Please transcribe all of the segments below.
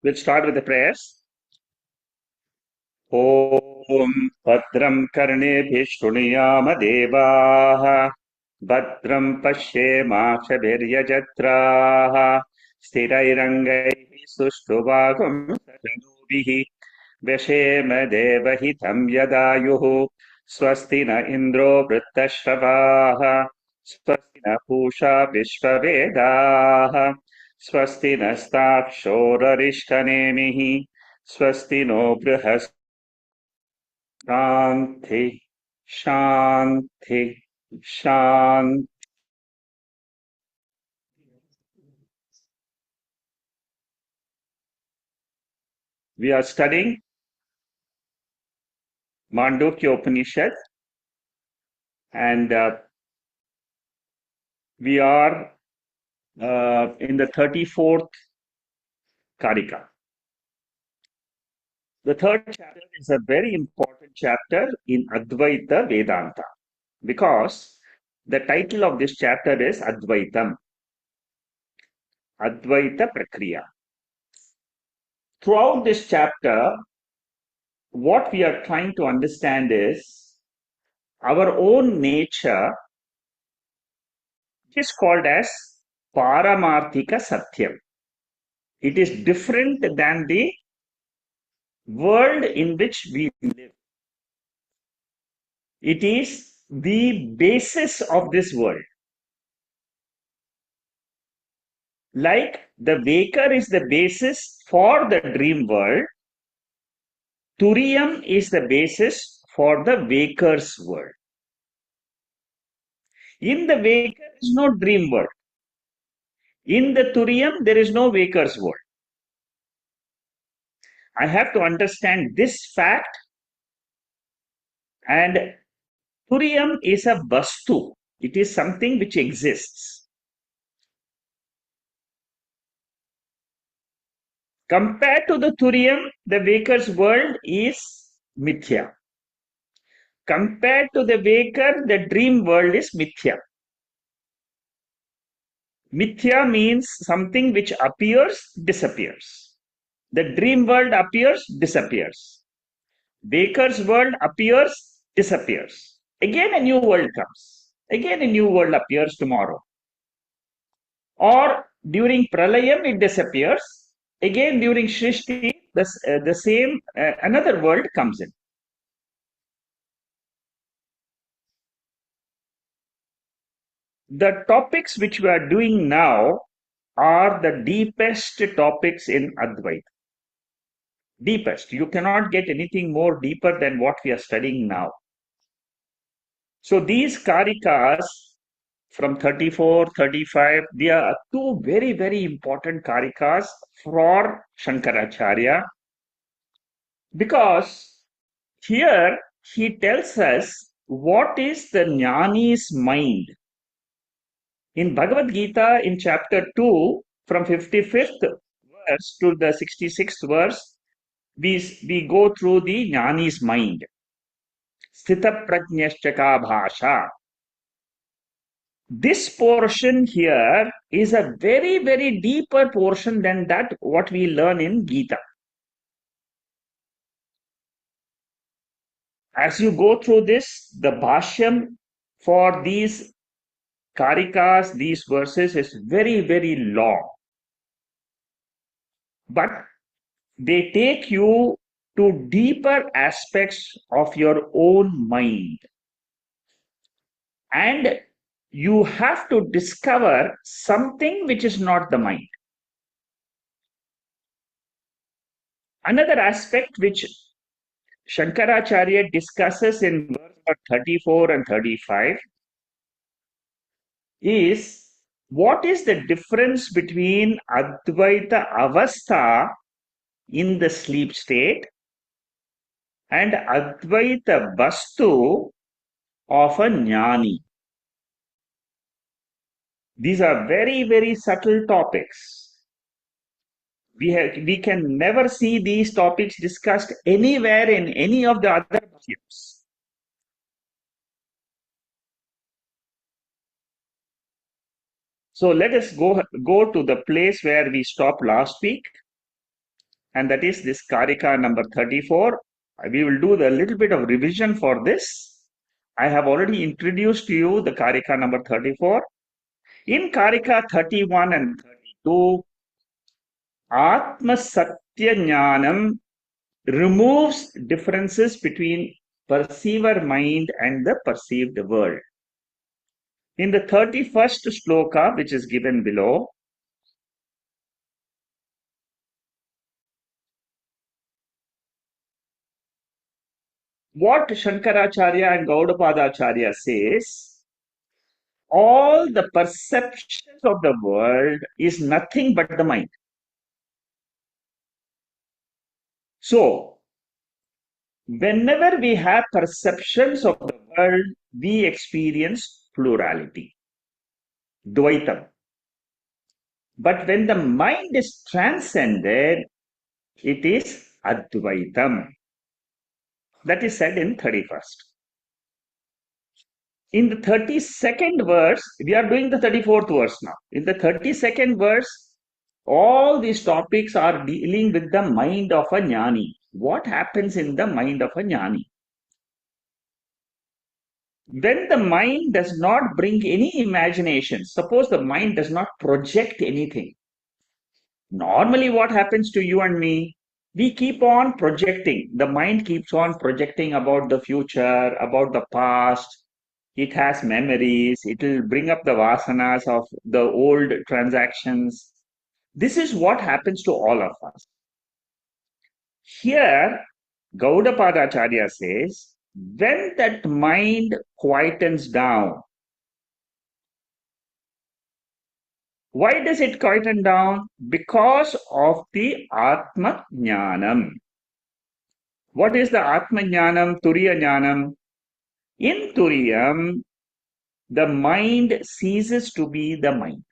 We'll start with the prayers. Om Bhadram Karneभिः शृणुयाम देवाः भद्रं पश्येमाक्षभिर्यजत्राः स्थिरैरङ्गैः सुष्ठुवागुंसजनूभिः व्यशेम देवहितं यदायुः स्वस्ति न इन्द्रो वृत्तश्रवाः स्वस्ति न पूषा विश्ववेदाः स्वस्ति नस्ताक्षोररिष्टनेमिः स्वस्ति नो बृहस्पतिः शांति शांति शांति. We are studying Mandukya Upanishad, and we are in the 34th Karika. The third chapter is a very important chapter in Advaita Vedanta, because the title of this chapter is Advaitam, Advaita Prakriya. Throughout this chapter, what we are trying to understand is our own nature is called as Paramarthika Satyam. It is different than the world in which we live. It is the basis of this world. Like the waker is the basis for the dream world, Turiyam is the basis for the waker's world. In the waker, there is no dream world. In the Turiyam, there is no waker's world. I have to understand this fact, and Turiyam is a vastu. It is something which exists. Compared to the Turiyam, the waker's world is mithya. Compared to the waker, the dream world is mithya. Mithya means something which appears, disappears. The dream world appears, disappears. Waker's world appears, disappears. Again a new world comes. Again a new world appears tomorrow. Or during Pralayam it disappears. Again during Shrishti, the same, another world comes in. The topics which we are doing now are the deepest topics in Advaita. Deepest. You cannot get anything more deeper than what we are studying now. So these Karikas from 34, 35, they are two very, very important Karikas for Shankaracharya, because here he tells us what is the Jnani's mind. In Bhagavad Gita, in chapter 2, from 55th verse to the 66th verse, we go through the Jnani's mind. Sthita prajnascha ka bhasha. This portion here is a very, very deeper portion than that what we learn in Gita. As you go through this, the Bhashyam for these Karikas, these verses is very, very long. But they take you to deeper aspects of your own mind. And you have to discover something which is not the mind. Another aspect which Shankaracharya discusses in verse 34 and 35 is what is the difference between Advaita Avastha in the sleep state and Advaita Vastu of a Jnani. These are very, very subtle topics. We can never see these topics discussed anywhere in any of the other bhashyams. So let us go to the place where we stopped last week. and that is this Karika number 34. We will do the little bit of revision for this. I have already introduced to you the Karika number 34. In Karika 31 and 32, Atma Satya Jnanam removes differences between perceiver mind and the perceived world. In the 31st sloka, which is given below, what Shankaracharya and Gaudapadacharya says, all the perceptions of the world is nothing but the mind. So, whenever we have perceptions of the world, we experience plurality, Dvaitam. But when the mind is transcended, it is Advaitam. That is said in 31st. In the 32nd verse, we are doing the 34th verse now. In the 32nd verse, all these topics are dealing with the mind of a jnani. What happens in the mind of a jnani? When the mind does not bring any imagination, suppose the mind does not project anything. Normally, what happens to you and me? We keep on projecting. The mind keeps on projecting about the future, about the past. It has memories. It will bring up the vasanas of the old transactions. This is what happens to all of us. Here, Gaudapadacharya says, when that mind quietens down, why does it quieten down? Because of the Atma Jnanam. What is the Atma Jnanam, Turiya Jnanam? In Turiyam, the mind ceases to be the mind.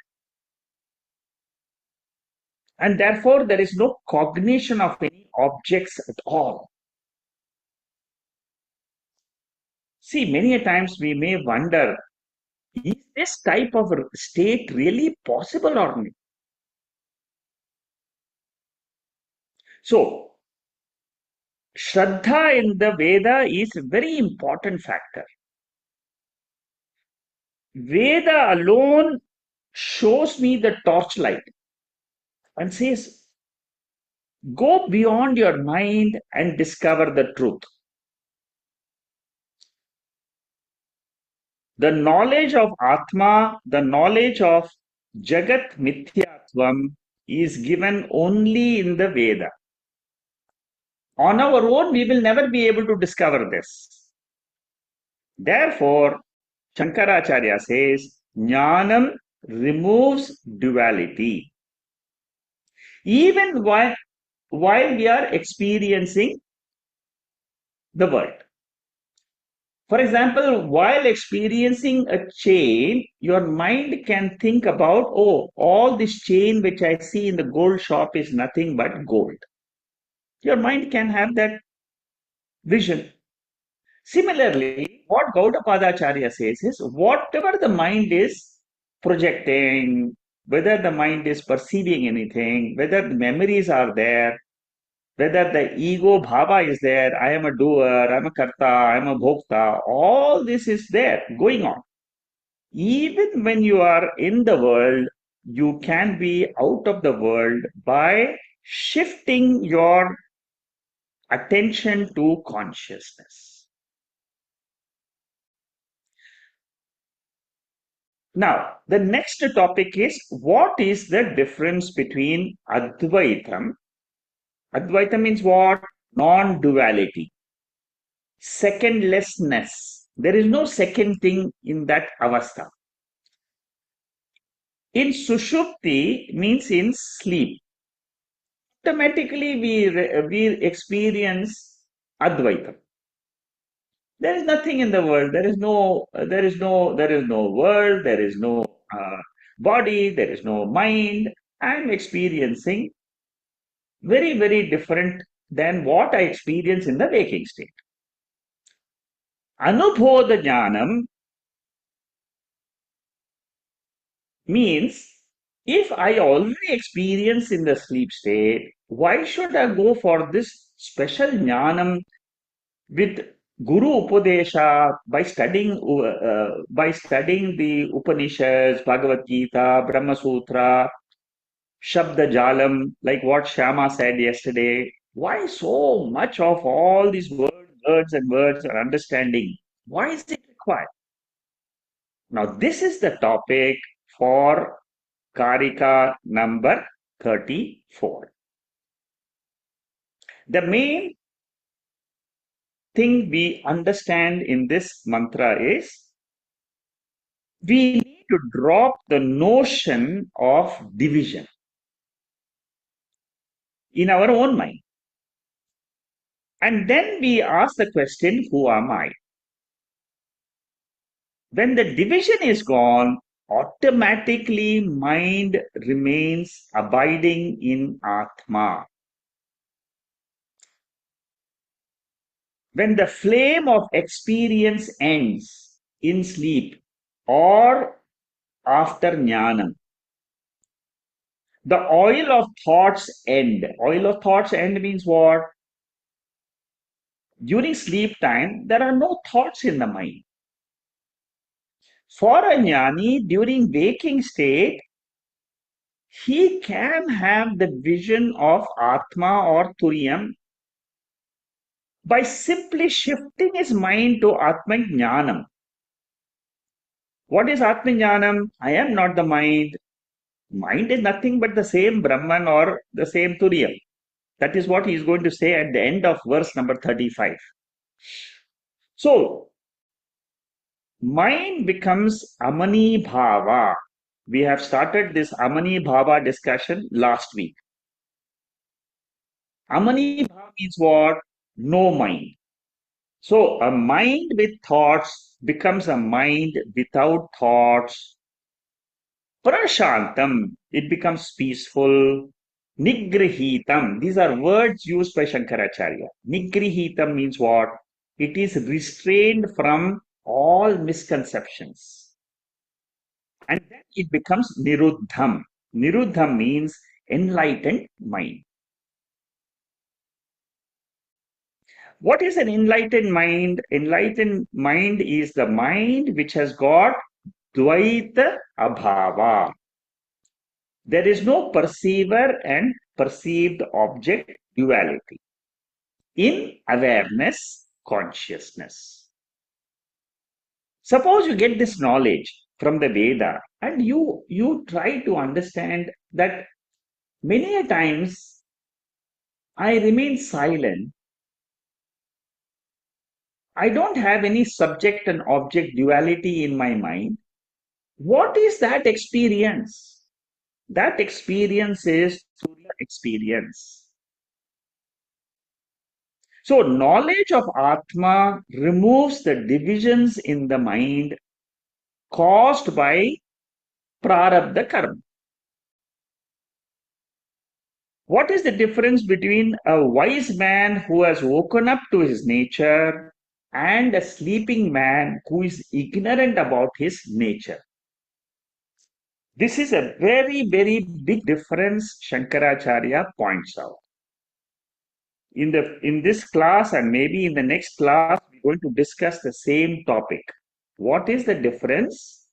And therefore, there is no cognition of any objects at all. See, many a times we may wonder, is this type of state really possible or not? So, Shraddha in the Veda is a very important factor. Veda alone shows me the torchlight and says, go beyond your mind and discover the truth. The knowledge of Atma, the knowledge of Jagat Mithyatvam is given only in the Veda. On our own, we will never be able to discover this. Therefore, Shankaracharya says, Jnanam removes duality. Even while we are experiencing the world. For example, while experiencing a chain, your mind can think about, oh, all this chain which I see in the gold shop is nothing but gold. Your mind can have that vision. Similarly, what Gaudapadacharya says is, whatever the mind is projecting, whether the mind is perceiving anything, whether the memories are there, whether the ego bhava is there, I am a doer, I'm a karta, I'm a bhokta, all this is there going on. Even when you are in the world, you can be out of the world by shifting your attention to consciousness. Now, the next topic is, what is the difference between Advaitam? Advaita means what? Non-duality. Secondlessness. There is no second thing in that avastha. In Sushupti means in sleep. Automatically we experience Advaitam. There is nothing in the world. There is no world. There is no body. There is no mind. I am experiencing very, very different than what I experience in the waking state. Anubodha Jnanam means If I already experience in the sleep state, why should I go for this special jnanam with Guru Upadesha by studying the Upanishads, Bhagavad Gita, Brahma Sutra, Shabda Jalam, like what Shama said yesterday? Why so much of all these words and understanding? Why is it required? Now, this is the topic for Karika number 34. The main thing we understand in this mantra is we need to drop the notion of division in our own mind. And then we ask the question, who am I? When the division is gone, automatically mind remains abiding in Atma. When the flame of experience ends in sleep or after jnanam, the oil of thoughts end. Oil of thoughts end means what? During sleep time, there are no thoughts in the mind. For a jnani, during waking state, he can have the vision of Atma or Turiyam by simply shifting his mind to Atmajnanam. What is Atmajnanam? I am not the mind. Mind is nothing but the same Brahman or the same Turiyam. That is what he is going to say at the end of verse number 35. So, mind becomes Amani Bhava. We have started this Amani Bhava discussion last week. Amani Bhava means what? No mind. So, a mind with thoughts becomes a mind without thoughts. Prashantam, it becomes peaceful. Nigrihitam, these are words used by Shankaracharya. Nigrihitam means what? It is restrained from all misconceptions. And then it becomes Niruddham. Niruddham means enlightened mind. What is an enlightened mind? Enlightened mind is the mind which has got Dvaita Abhava. There is no perceiver and perceived object duality in awareness, consciousness. Suppose you get this knowledge from the Veda and you try to understand that many a times I remain silent. I don't have any subject and object duality in my mind. What is that experience? That experience is Surya experience. So, knowledge of Atma removes the divisions in the mind caused by prarabdha karma. What is the difference between a wise man who has woken up to his nature and a sleeping man who is ignorant about his nature? This is a very, very big difference Shankaracharya points out. In this class and maybe in the next class, we're going to discuss the same topic. What is the difference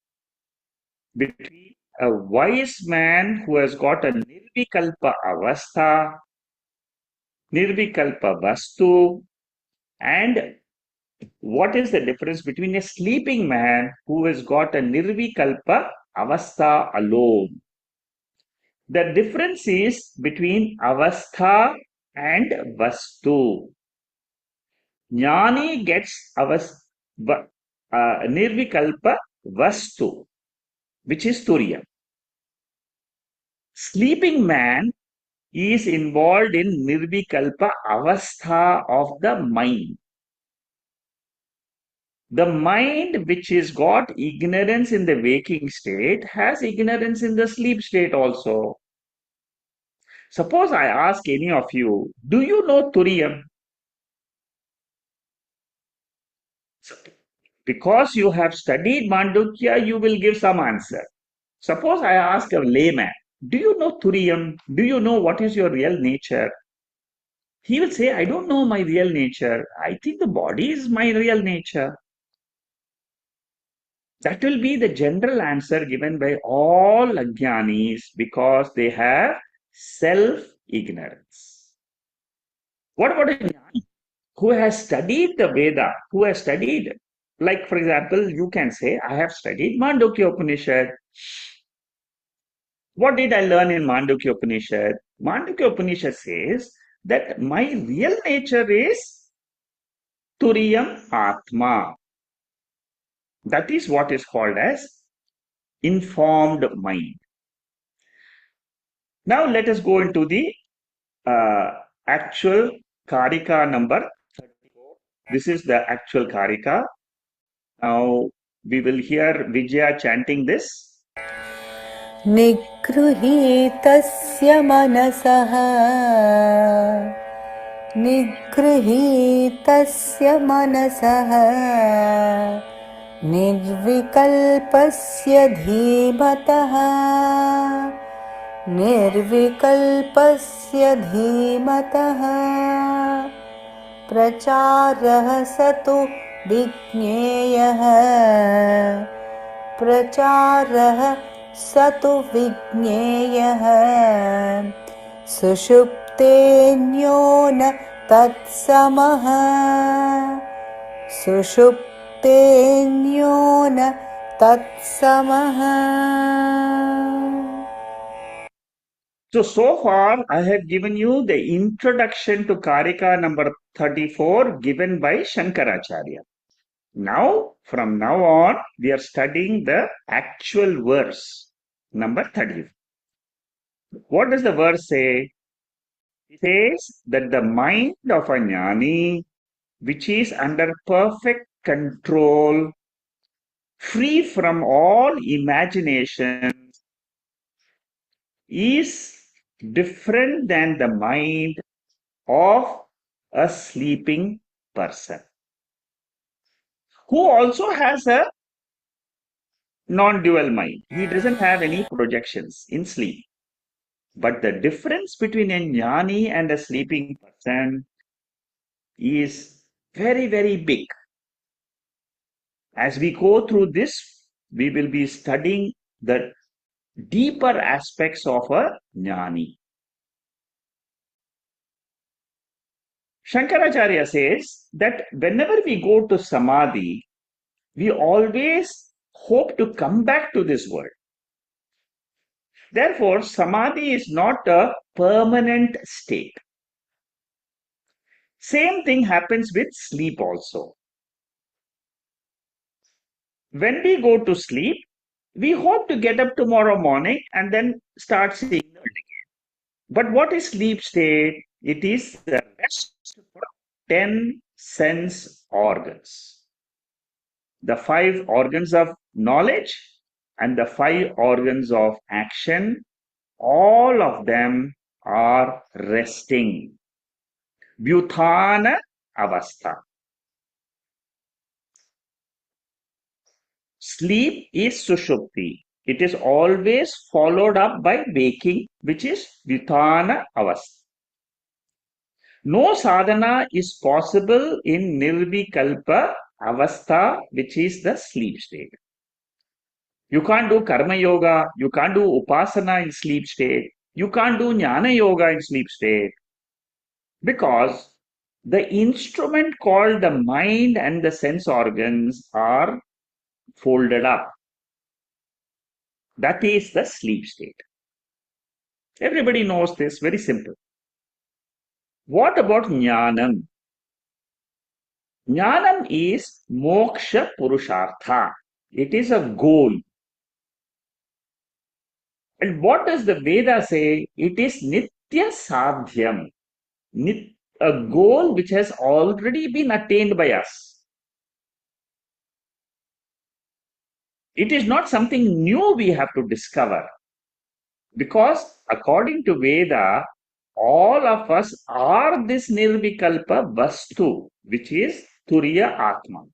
between a wise man who has got a nirvikalpa avastha, nirvikalpa vastu, and what is the difference between a sleeping man who has got a nirvikalpa avastha alone? The difference is between avastha and vastu. Jnani gets nirvikalpa vastu, which is Turiya. Sleeping man is involved in nirvikalpa avastha of the mind. The mind which is got ignorance in the waking state has ignorance in the sleep state also. Suppose I ask any of you, do you know Turiyam? Because you have studied Mandukya, you will give some answer. Suppose I ask a layman, do you know Turiyam? Do you know what is your real nature? He will say, I don't know my real nature. I think the body is my real nature. That will be the general answer given by all Ajnanis because they have self-ignorance. What about a Jnani who has studied the Veda, who has studied, like for example, you can say, I have studied Mandukya Upanishad. What did I learn in Mandukya Upanishad? Mandukya Upanishad says that my real nature is Turiyam Atma. That is what is called as informed mind. Now let us go into the actual Karika number 34. This is the actual Karika. Now we will hear Vijaya chanting this. निगृहीतस्य मनसः निगृहीतस्य मनसः निर्विकल्पस्य धीमतः निर्विकल्पस्य धीमतः प्रचारः स तु विज्ञेयः प्रचारः स तु विज्ञेयः सुषुप्तेऽन्यो न तत्समः सुषुप्तेऽन्यो न तत्समः. So far I have given you the introduction to Karika number 34 given by Shankaracharya. Now, from now on, we are studying the actual verse, number 30. What does the verse say? It says that the mind of a jnani, which is under perfect control, free from all imagination, is different than the mind of a sleeping person who also has a non-dual mind. He doesn't have any projections in sleep. But the difference between a jnani and a sleeping person is very, very big. As we go through this, we will be studying the deeper aspects of a jnani. Shankaracharya says that whenever we go to samadhi, we always hope to come back to this world. Therefore, samadhi is not a permanent state. Same thing happens with sleep also. When we go to sleep, we hope to get up tomorrow morning and then start seeing the world again. But what is sleep state? It is the rest for 10 sense organs. The 5 organs of knowledge and the 5 organs of action, all of them are resting. Vyuthana avastha. Sleep is sushupti. It is always followed up by waking, which is vyuthana avastha. No sadhana is possible in nirvikalpa avastha, which is the sleep state. You can't do karma yoga, you can't do upasana in sleep state, you can't do jnana yoga in sleep state, because the instrument called the mind and the sense organs are folded up. That is the sleep state. Everybody knows this, very simple. What about jnanam? Jnanam is moksha purushartha. It is a goal. And what does the Veda say? It is nitya sadhyam. A goal which has already been attained by us. It is not something new we have to discover. Because according to Veda, all of us are this nirvikalpa vastu, which is Turiya Atma.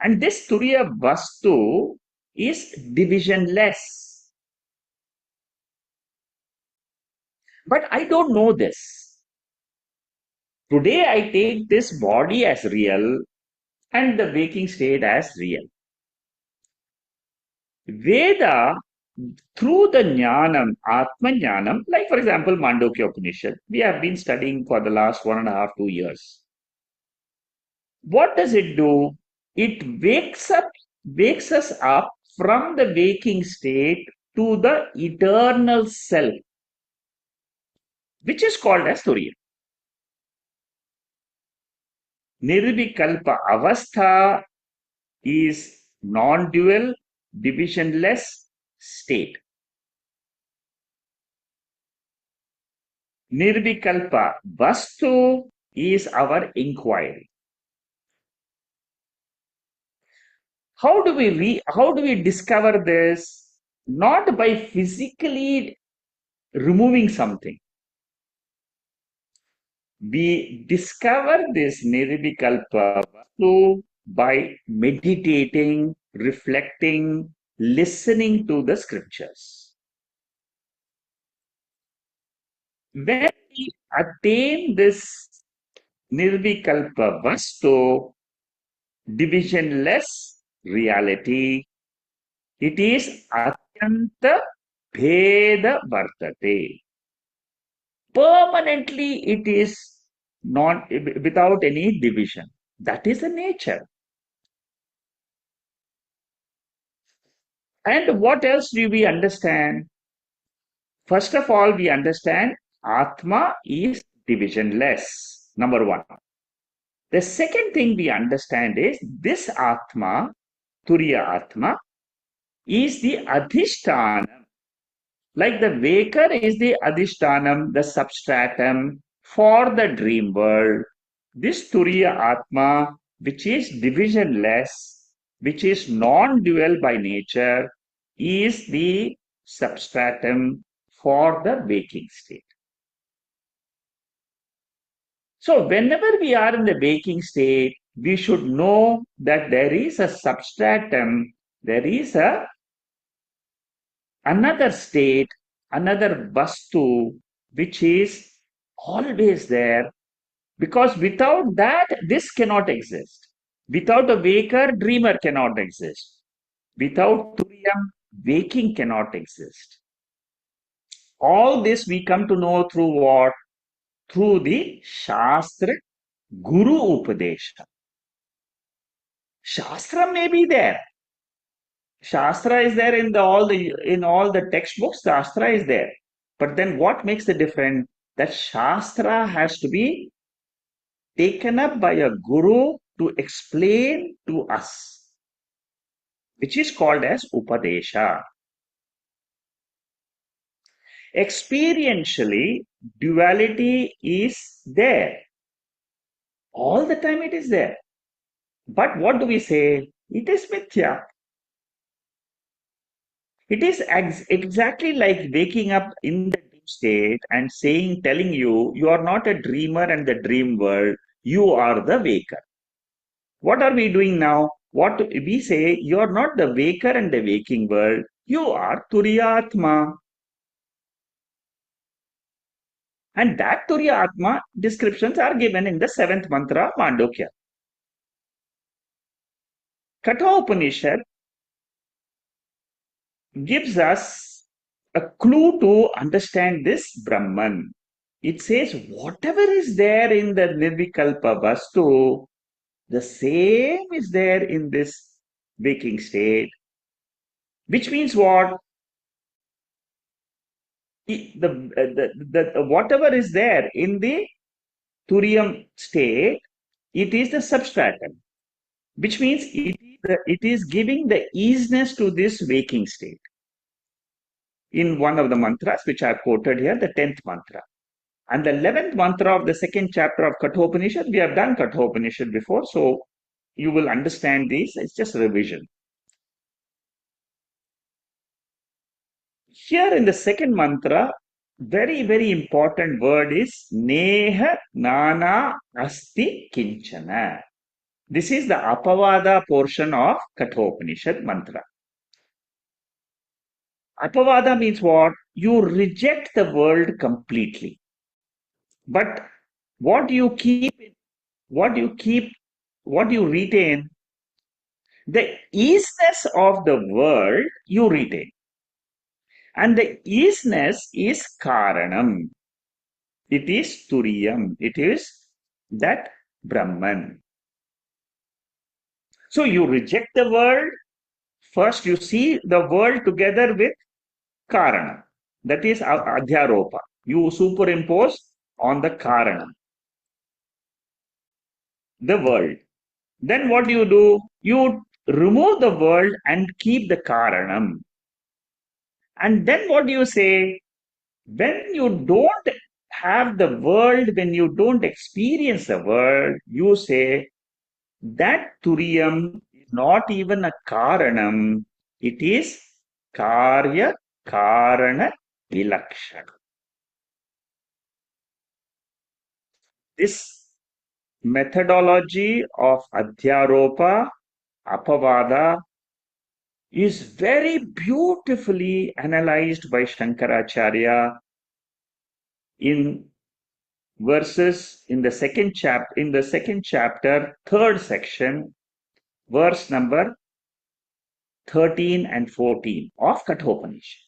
And this Turiya vastu is divisionless. But I don't know this. Today I take this body as real and the waking state as real. Veda, through the jnanam, Atma jnanam, like for example, Mandukya Upanishad, we have been studying for the last 1.5, 2 years. What does it do? It wakes us up from the waking state to the eternal self, which is called as Turiya. Nirvikalpa avastha is non-dual, divisionless state. Nirvikalpa vastu is our inquiry. How do we discover this? Not by physically removing something. We discover this nirvikalpa vastu by meditating, reflecting, listening to the scriptures. When we attain this nirvikalpa vastu, divisionless reality, it is atyanta bheda vartate. Permanently it is not without any division. That is the nature. And what else do we understand? First of all, we understand Atma is divisionless. Number one. The second thing we understand is this Atma, Turiya Atma, is the Adhishthana. Like the waker is the Adhishtanam, the substratum for the dream world. This Turiya Atma, which is divisionless, which is non-dual by nature, is the substratum for the waking state. So whenever we are in the waking state, we should know that there is a substratum, there is another state, another vastu, which is always there, because without that, this cannot exist. Without a waker, dreamer cannot exist. Without Turiyam, waking cannot exist. All this we come to know through what? Through the Shastra Guru Upadesha. Shastra may be there. Shastra is there in all the textbooks. Shastra is there, but then what makes the difference? That Shastra has to be taken up by a guru to explain to us, which is called as Upadesha. Experientially, duality is there. All the time it is there. But what do we say? It is mithya. It is exactly like waking up in the dream state and telling you, you are not a dreamer and the dream world, you are the waker. What are we doing now? What we say, you are not the waker and the waking world, you are Turiyatma. And that Turiyatma descriptions are given in the 7th mantra, Mandukya. Kathopanishad gives us a clue to understand this Brahman. It says, whatever is there in the Nirvikalpa Vastu, the same is there in this waking state. Which means what? Whatever is there in the Turiyam state, it is the substratum. Which means it is giving the easiness to this waking state. In one of the mantras, which I have quoted here, the 10th mantra. And the 11th mantra of the second chapter of Kathopanishad, we have done Kathopanishad before, so you will understand this. It's just revision. Here in the second mantra, very, very important word is Neha Nana Asti Kinchana. This is the Apavada portion of Kathopanishad mantra. Apavada means what? You reject the world completely. But what you keep, what you keep, what you retain, the isness of the world you retain. And the isness is Karanam. It is Turiyam. It is that Brahman. So you reject the world. First, you see the world together with Karana. That is Adhyaropa. You superimpose on the Karana, the world. Then what do? You remove the world and keep the Karanam. And then what do you say? When you don't have the world, when you don't experience the world, you say that Turiyam is not even a Karanam, it is Karya Karana Vilakshana. This methodology of Adhyaropa, Apavada is very beautifully analyzed by Shankaracharya in verses in the second chapter, third section, verse number 13 and 14 of Kathopanishad.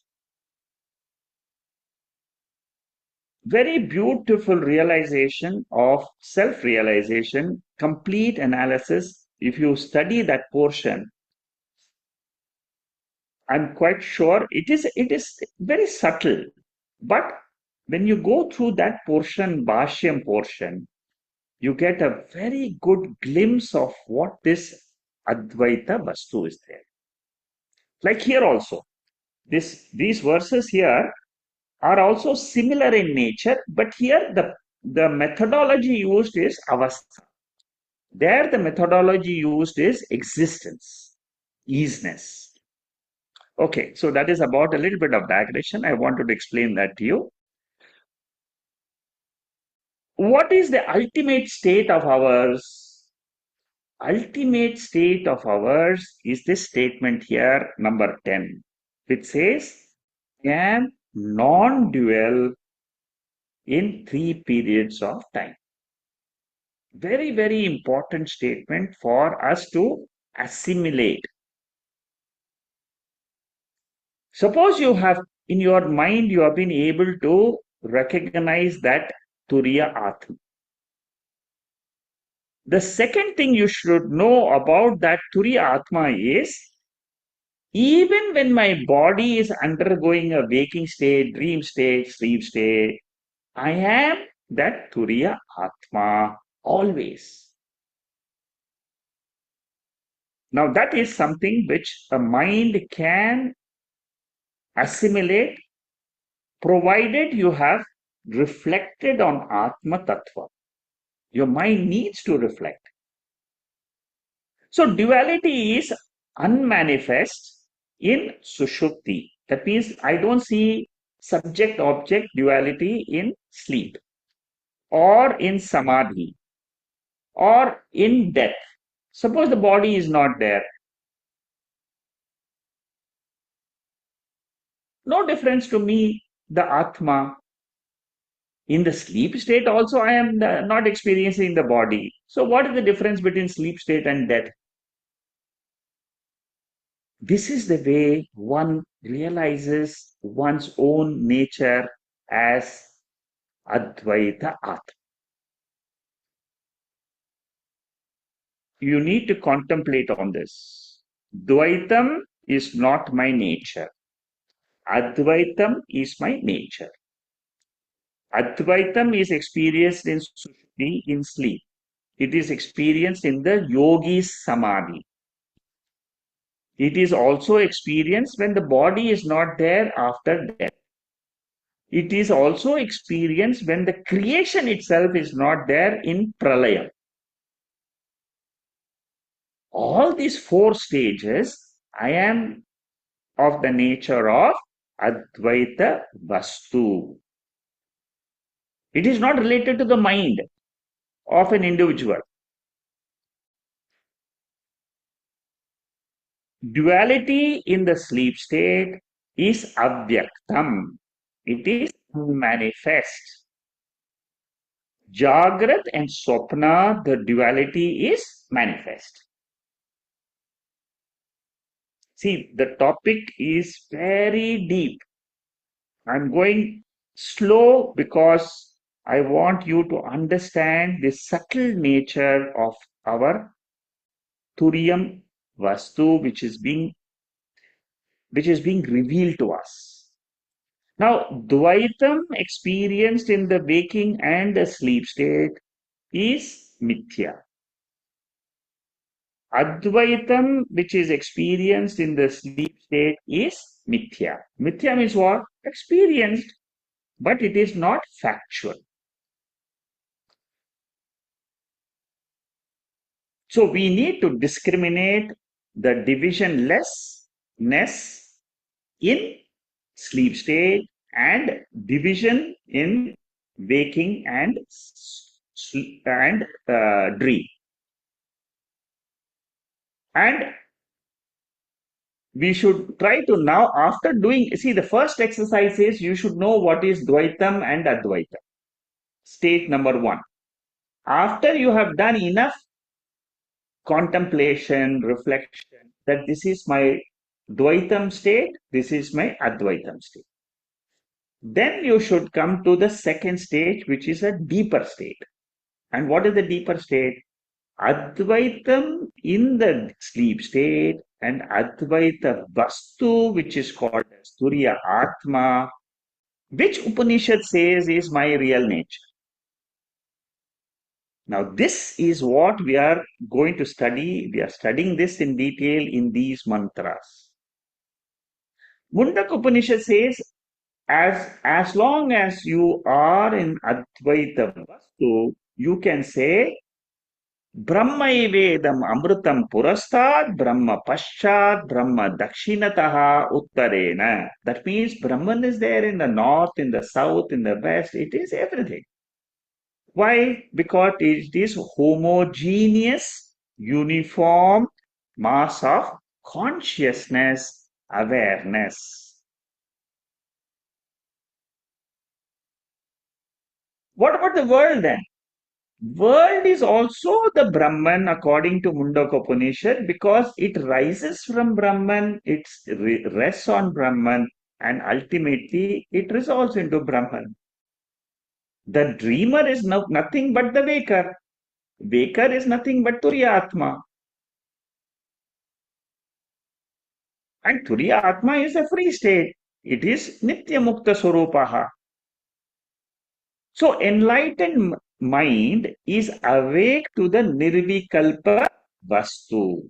Very beautiful realization of self-realization, complete analysis. If you study that portion, I'm quite sure it is very subtle. But when you go through that portion, Bhashyam portion, you get a very good glimpse of what this Advaita Vastu is there. Like here also, these verses here are also similar in nature, but here the methodology used is avastha. There the methodology used is existence, isness. Okay, so that is about a little bit of digression. I wanted to explain that to you. What is the ultimate state of ours? Ultimate state of ours is this statement here, number 10, which says, can non-dual in 3 periods of time. Very, very important statement for us to assimilate. Suppose you have, in your mind, you have been able to recognize that Turiya Atma. The second thing you should know about that Turiya Atma is, even when my body is undergoing a waking state, dream state, sleep state, I am that Turiya Atma always. Now, that is something which a mind can assimilate, provided you have reflected on Atma Tattva. Your mind needs to reflect. So, duality is unmanifest in Sushupti. That means I don't see subject object duality in sleep or in Samadhi or in death. Suppose the body is not there. No difference to me, the Atma. In the sleep state also, I am not experiencing the body. So what is the difference between sleep state and death? This is the way one realizes one's own nature as Advaita Atma. You need to contemplate on this. Dvaitam is not my nature. Advaitam is my nature. Advaitam is experienced in Sushupti, in sleep. It is experienced in the yogi's samadhi. It is also experienced when the body is not there after death. It is also experienced when the creation itself is not there in pralaya. All these 4 stages, I am of the nature of Advaita Vastu. It is not related to the mind of an individual. Duality in the sleep state is avyaktam. It is manifest. Jagrat and Swapna, the duality is manifest. See, the topic is very deep. I'm going slow because I want you to understand the subtle nature of our Turiyam Vastu, which is being revealed to us. Now, Dvaitam experienced in the waking and the sleep state is Mithya. Advaitam, which is experienced in the sleep state, is Mithya. Mithya means what? Experienced, but it is not factual. So we need to discriminate the divisionlessness in sleep state and division in waking and dream. And we should try to now, after doing, see, the first exercise is you should know what is Dvaitam and Advaitam. State number one. After you have done enough contemplation, reflection, that this is my Dvaitam state, this is my Advaitam state. Then you should come to the second stage, which is a deeper state. And what is the deeper state? Advaitam in the sleep state and Advaita Vastu, which is called as Turiya Atma, which Upanishad says is my real nature. Now, this is what we are going to study. We are studying this in detail in these mantras. Mundak Upanishad says, as long as you are in Advaita Vastu, you can say, Brahmaivedam Amrutam Purastad, Brahma Paschat, Brahma Dakshinataha Uttarena. That means Brahman is there in the north, in the south, in the west. It is everything. Why? Because it is homogeneous, uniform mass of consciousness, awareness. What about the world then? World is also the Brahman according to Mundaka Upanishad because it rises from Brahman, it rests on Brahman, and ultimately it resolves into Brahman. The dreamer is nothing but the waker. Waker is nothing but Turiya Atma. And Turiya Atma is a free state. It is Nitya Mukta Swarupaha. So enlightened mind is awake to the Nirvikalpa Vastu,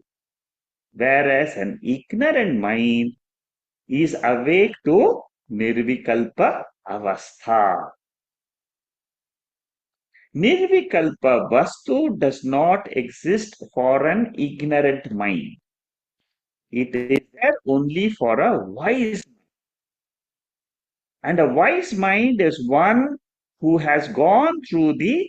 whereas an ignorant mind is awake to Nirvikalpa Avastha. Nirvikalpa Vastu does not exist for an ignorant mind. It is there only for a wise mind. And a wise mind is one who has gone through the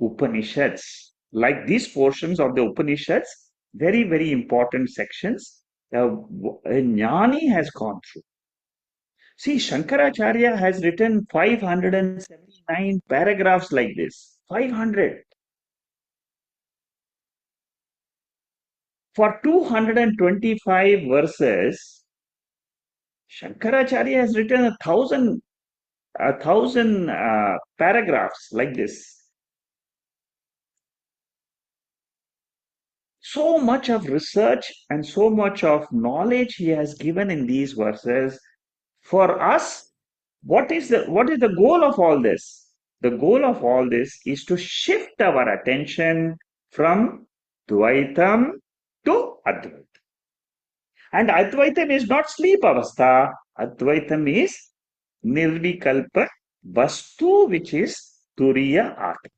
Upanishads. Like these portions of the Upanishads, very, very important sections, a Jnani has gone through. See, Shankaracharya has written 579 paragraphs like this. 500. For 225 verses, Shankaracharya has written a thousand paragraphs like this. So much of research and so much of knowledge he has given in these verses. For us, what is the goal of all this? The goal of all this is to shift our attention from Dvaitam to Advaitam. And Advaitam is not sleep avastha. Advaitam is Nirvikalpa Vastu, which is Turiya Atma.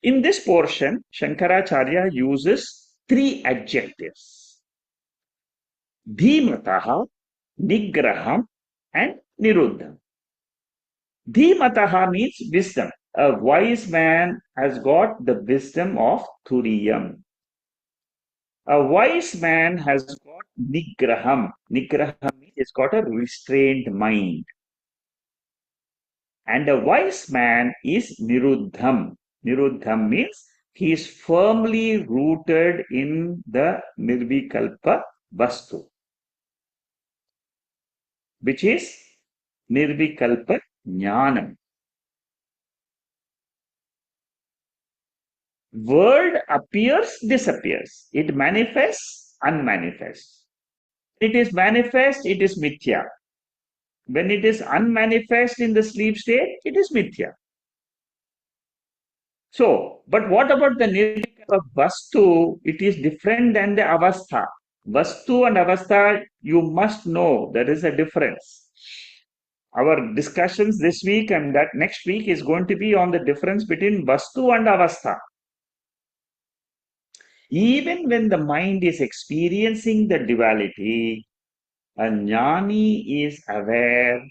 In this portion, Shankaracharya uses three adjectives: Dhimataha, Nigraham, and Niruddham. Dhimataha means wisdom. A wise man has got the wisdom of Turiyam. A wise man has got nigraham. Nigraham means he's got a restrained mind. And a wise man is niruddham. Niruddham means he is firmly rooted in the nirvikalpa vastu, which is nirvikalpa jnanam. World appears, disappears. It manifests, unmanifests. It is manifest, it is mithya. When it is unmanifest in the sleep state, it is mithya. So, but what about the nirvikala vastu? It is different than the avastha. Vastu and avastha, you must know there is a difference. Our discussions this week and that next week is going to be on the difference between vastu and avastha. Even when the mind is experiencing the duality, a jnani is aware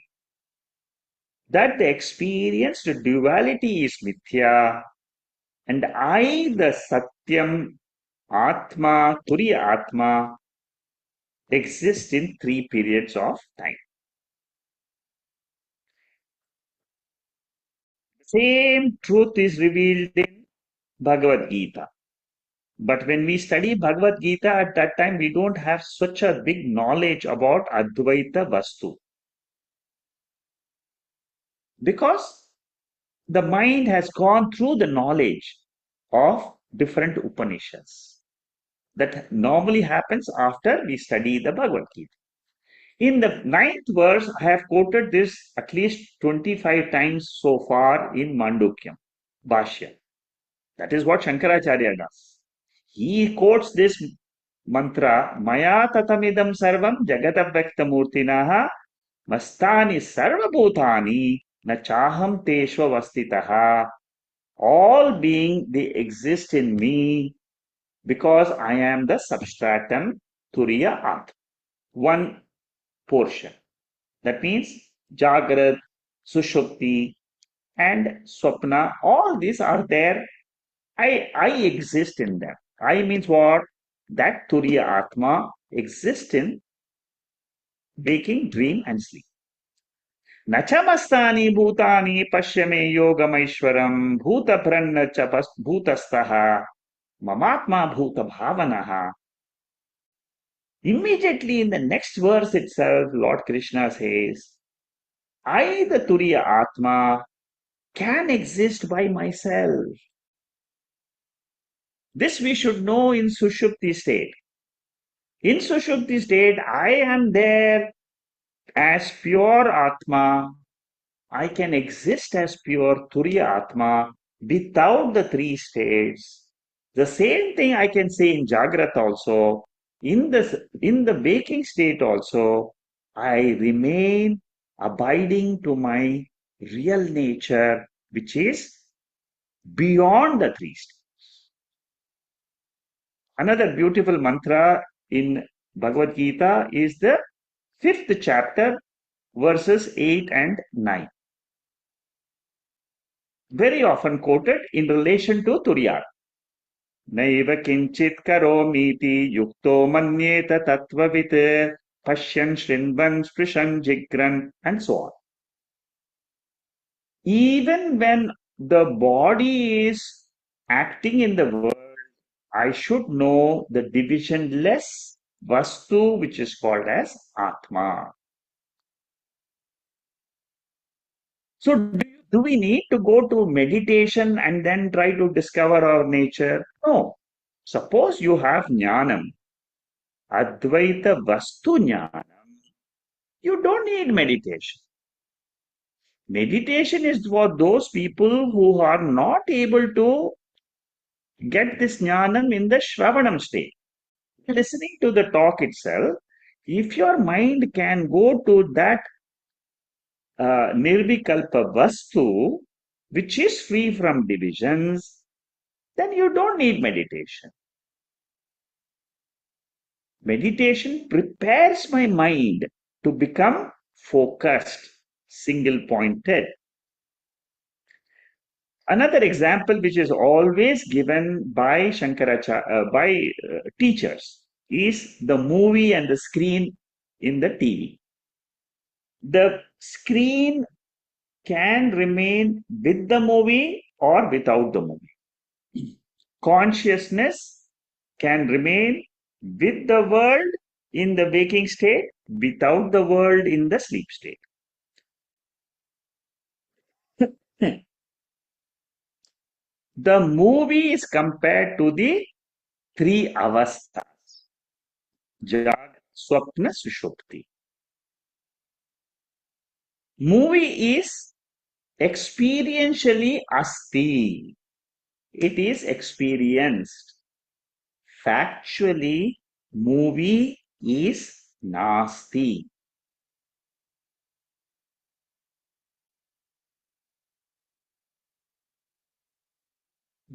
that the experienced duality is mithya, and I, the Satyam, Atma, Turiya Atma, exist in three periods of time. The same truth is revealed in Bhagavad Gita. But when we study Bhagavad Gita at that time, we don't have such a big knowledge about Advaita Vastu. Because the mind has gone through the knowledge of different Upanishads. That normally happens after we study the Bhagavad Gita. In the ninth verse, I have quoted this at least 25 times so far in Mandukya Bashyam. That is what Shankaracharya does. He quotes this mantra, Maya tatamidam sarvam jagatavyaktamurtinaha mastani sarvabhutani na chaham teshva vastitaha. All being, they exist in me because I am the substratum Turiya Atma. One portion. That means Jagrat, Sushupti, and Swapna, all these are there. I exist in them. I means what? That Turiya Atma exists in waking, dream, and sleep. Nachamastani bhutani pashyame yogamaishwaram bhuta pranna cha bhutastaha mamatma bhuta bhavanaha. Immediately in the next verse itself, Lord Krishna says, I, the Turiya Atma, can exist by myself. This we should know in Sushupti state. In Sushupti state, I am there as pure Atma. I can exist as pure Turiya Atma without the three states. The same thing I can say in Jagrat also. In the waking state also, I remain abiding to my real nature, which is beyond the three states. Another beautiful mantra in Bhagavad Gita is the fifth chapter, verses 8 and 9. Very often quoted in relation to Turiya. Naiva kinchit karomiti yukto manyeta tattvavit pashyan shrinvan sprishan jigran, and so on. Even when the body is acting in the world, I should know the divisionless Vastu, which is called as Atma. So, do we need to go to meditation and then try to discover our nature? No. Suppose you have Jnanam, Advaita Vastu Jnanam, you don't need meditation. Meditation is for those people who are not able to get this Jnanam in the Shravanam state. Listening to the talk itself, if your mind can go to that Nirvikalpa Vastu, which is free from divisions, then you don't need meditation. Meditation prepares my mind to become focused, single pointed. Another example which is always given by teachers is the movie and the screen in the TV. The screen can remain with the movie or without the movie. Consciousness can remain with the world in the waking state, without the world in the sleep state. The movie is compared to the three avasthas: Jag, Swapna, Sushupti. Movie is experientially asti. It is experienced. Factually, movie is nasti.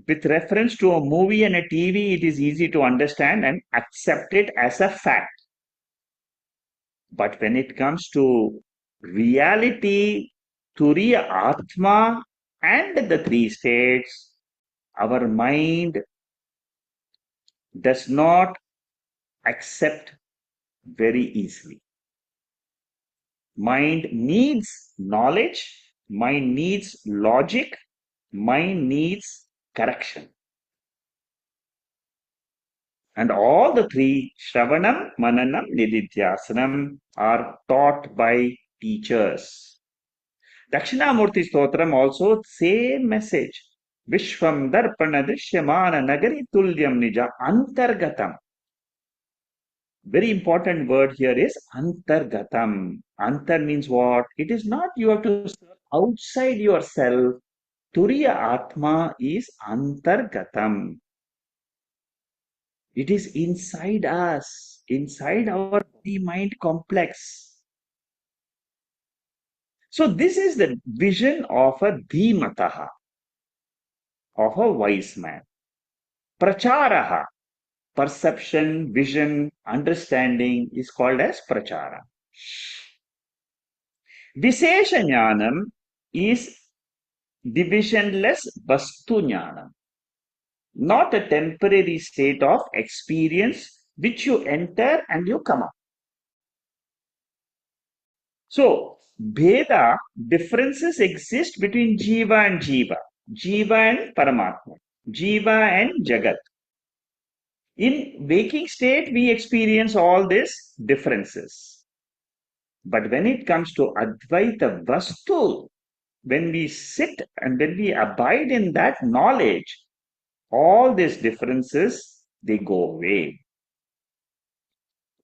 With reference to a movie and a TV, it is easy to understand and accept it as a fact. But when it comes to reality, Turiya Atma and the three states, our mind does not accept very easily. Mind needs knowledge, mind needs logic, mind needs correction. And all the three, Shravanam, Mananam, Nididhyasanam, are taught by teachers. Dakshinamurti Stotram also, same message. Vishwam Darpana Drishyamana Nagari Tulyam Nija Antargatam. Very important word here is Antargatam. Antar means what? It is not you have to serve outside yourself. Turiya Atma is Antargatam. It is inside us, inside our body mind complex. So, this is the vision of a dhimataha, of a wise man. Pracharaha, perception, vision, understanding is called as prachara. Vishesha jnanam is divisionless vastu jnanam, not a temporary state of experience which you enter and you come out. So, Bheda, differences exist between Jiva and Jiva, Jiva and Paramatma, Jiva and Jagat. In waking state, we experience all these differences. But when it comes to Advaita Vastu, when we sit and when we abide in that knowledge, all these differences, they go away.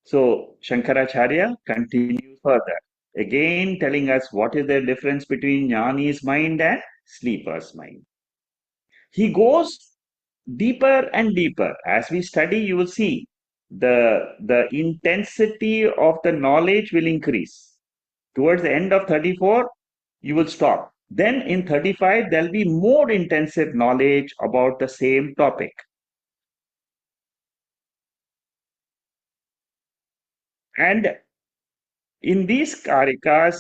So, Shankaracharya continues further, again telling us what is the difference between Jnani's mind and sleeper's mind. He goes deeper and deeper. As we study, you will see the intensity of the knowledge will increase. Towards the end of 34, you will stop. Then in 35, there'll be more intensive knowledge about the same topic. And in these karikas,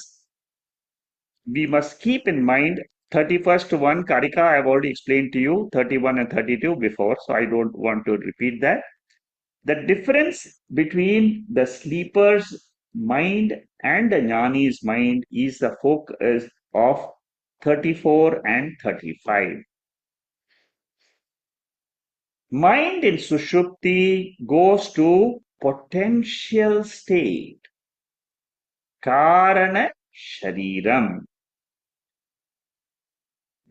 we must keep in mind 31st one karika I have already explained to you, 31 and 32 before, so I don't want to repeat that. The difference between the sleeper's mind and the jnani's mind is the focus of 34 and 35. Mind in Sushupti goes to potential state, Karana Shariram.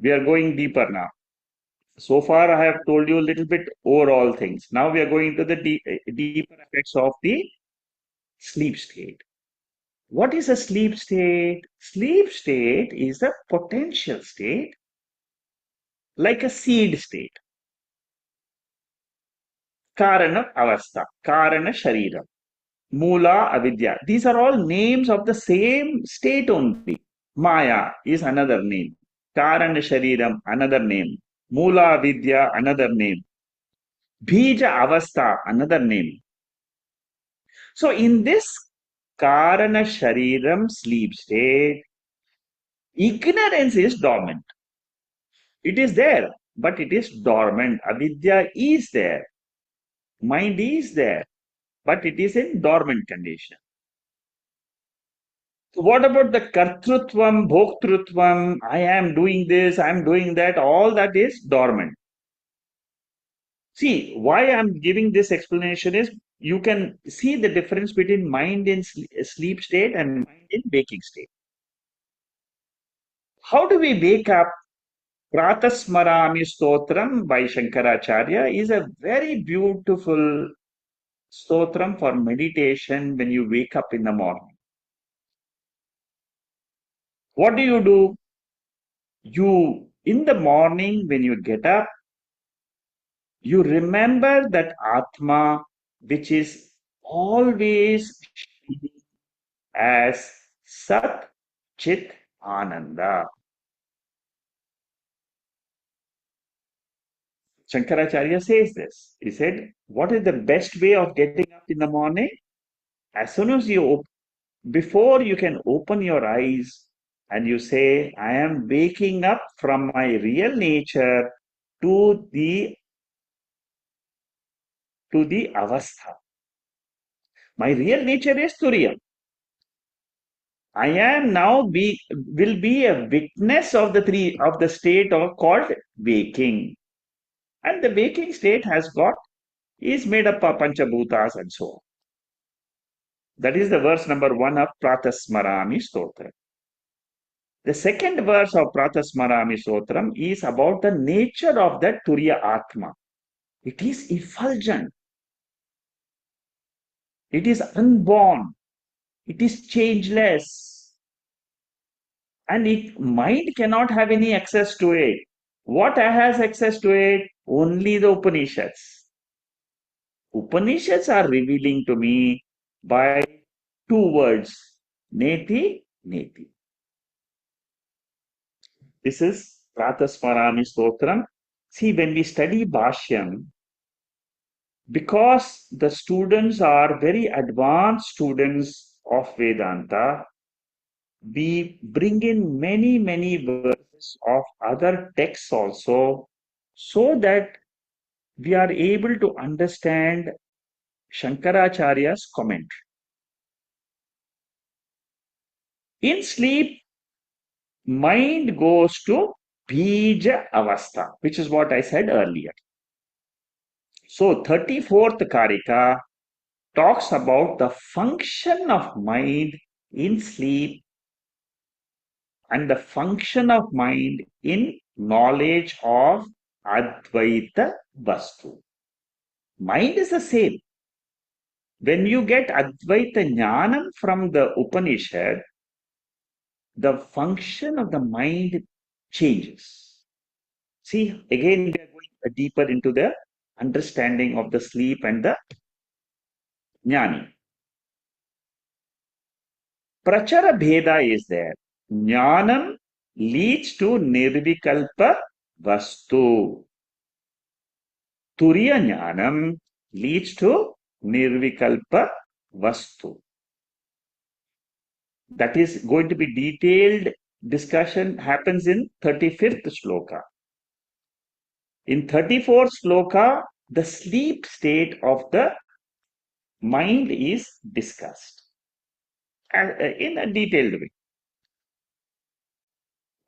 We are going deeper now. So far, I have told you a little bit overall things. Now we are going to the deeper effects of the sleep state. What is a sleep state? Sleep state is a potential state, like a seed state. Karana Avastha, Karana Sharira, Mula Avidya. These are all names of the same state only. Maya is another name. Karana Shariram, another name. Mula Vidya, another name. Bija Avastha, another name. So in this Karana Shariram sleep state, ignorance is dormant. It is there, but it is dormant. Avidya is there. Mind is there, but it is in dormant condition. So what about the kartrutvam, bhoktrutvam? I am doing this, I am doing that. All that is dormant. See, why I'm giving this explanation is you can see the difference between mind in sleep state and mind in waking state. How do we wake up? Pratasmarami Stotram by Shankaracharya is a very beautiful stotram for meditation when you wake up in the morning. What do? You, in the morning when you get up, you remember that Atma which is always as Sat Chit Ananda. Shankaracharya says this. He said, what is the best way of getting up in the morning? As soon as before you can open your eyes and you say, I am waking up from my real nature to the avastha. My real nature is Turiya. I am now will be a witness of the state called waking. And the waking state is made up of Panchabhutas and so on. That is the verse number 1 of Pratasmarami Stotra. The second verse of Pratasmarami Stotram is about the nature of that Turiya Atma. It is effulgent. It is unborn. It is changeless. And mind cannot have any access to it. What has access to it? Only the Upanishads. Upanishads are revealing to me by two words, neti, neti. This is Pratasmarami Stotram. See, when we study Bashyam, because the students are very advanced students of Vedanta, we bring in many verses of other texts also, so that we are able to understand Shankaracharya's commentary. In sleep, mind goes to Bija Avastha, which is what I said earlier. So 34th Karika talks about the function of mind in sleep and the function of mind in knowledge of Advaita Vastu. Mind is the same. When you get Advaita Jnanam from the Upanishad, the function of the mind changes. See, again, we are going deeper into the understanding of the sleep and the Jnani. Prachara Bheda is there. Jnanam leads to Nirvikalpa Vastu. Turiya Jnanam leads to Nirvikalpa Vastu. That is going to be detailed discussion happens in 35th shloka. In 34th shloka, the sleep state of the mind is discussed in a detailed way.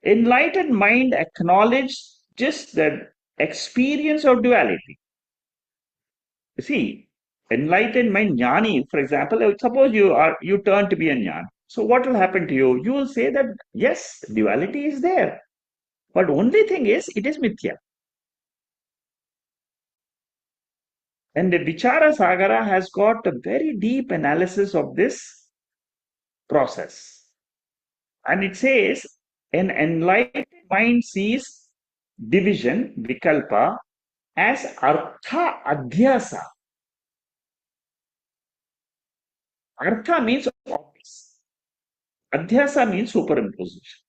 Enlightened mind acknowledges just the experience of duality. See, enlightened mind, jnani, for example, suppose you turn to be a jnani. So what will happen to you? You will say that yes, duality is there, but only thing is it is mithya. And the Vichara Sagara has got a very deep analysis of this process. And it says, an enlightened mind sees division, vikalpa, as artha adhyasa. Artha means obvious. Adhyasa means superimposition.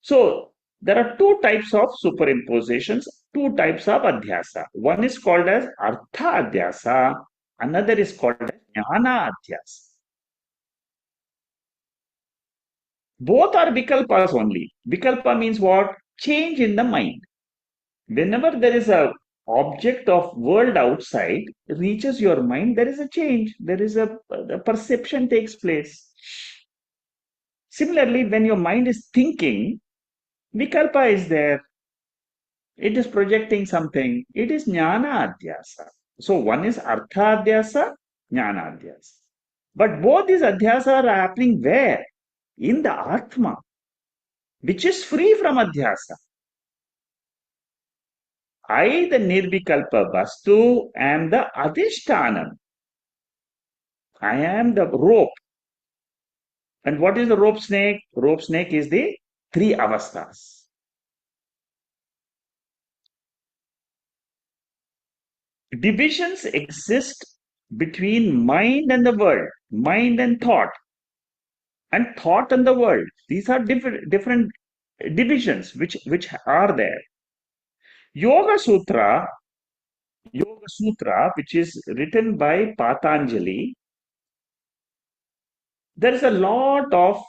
So, there are two types of superimpositions, two types of adhyasa. One is called as artha adhyasa, another is called as jnana adhyasa. Both are vikalpas only. Vikalpa means what? change in the mind. Whenever there is a object of world outside reaches your mind, there is a change. There is a perception takes place. Similarly, when your mind is thinking, vikalpa is there. It is projecting something. It is jnana adhyasa. So one is artha adhyasa, jnana adhyasa. But both these adhyasa are happening where? In the Atma, which is free from adhyasa. I, the nirvikalpa vastu, am the adhishtanam. I am the rope. And what is the rope snake? Rope snake is the three avasthas. Divisions exist between mind and the world, mind and thought and the world. These are different divisions which are there. Yoga Sutra, which is written by Patanjali, there is a lot of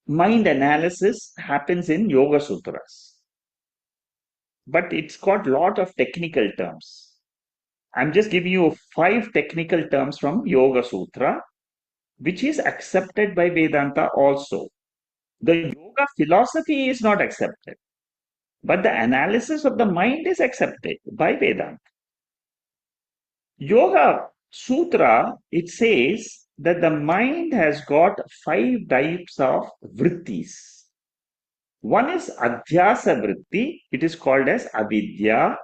mind analysis happens in Yoga Sutras, but it's got a lot of technical terms. I'm just giving you 5 technical terms from Yoga Sutra, which is accepted by Vedanta also. The yoga philosophy is not accepted, but the analysis of the mind is accepted by Vedanta. Yoga Sutra, it says that the mind has got 5 types of vrittis. One is adhyasa vritti, it is called as avidya.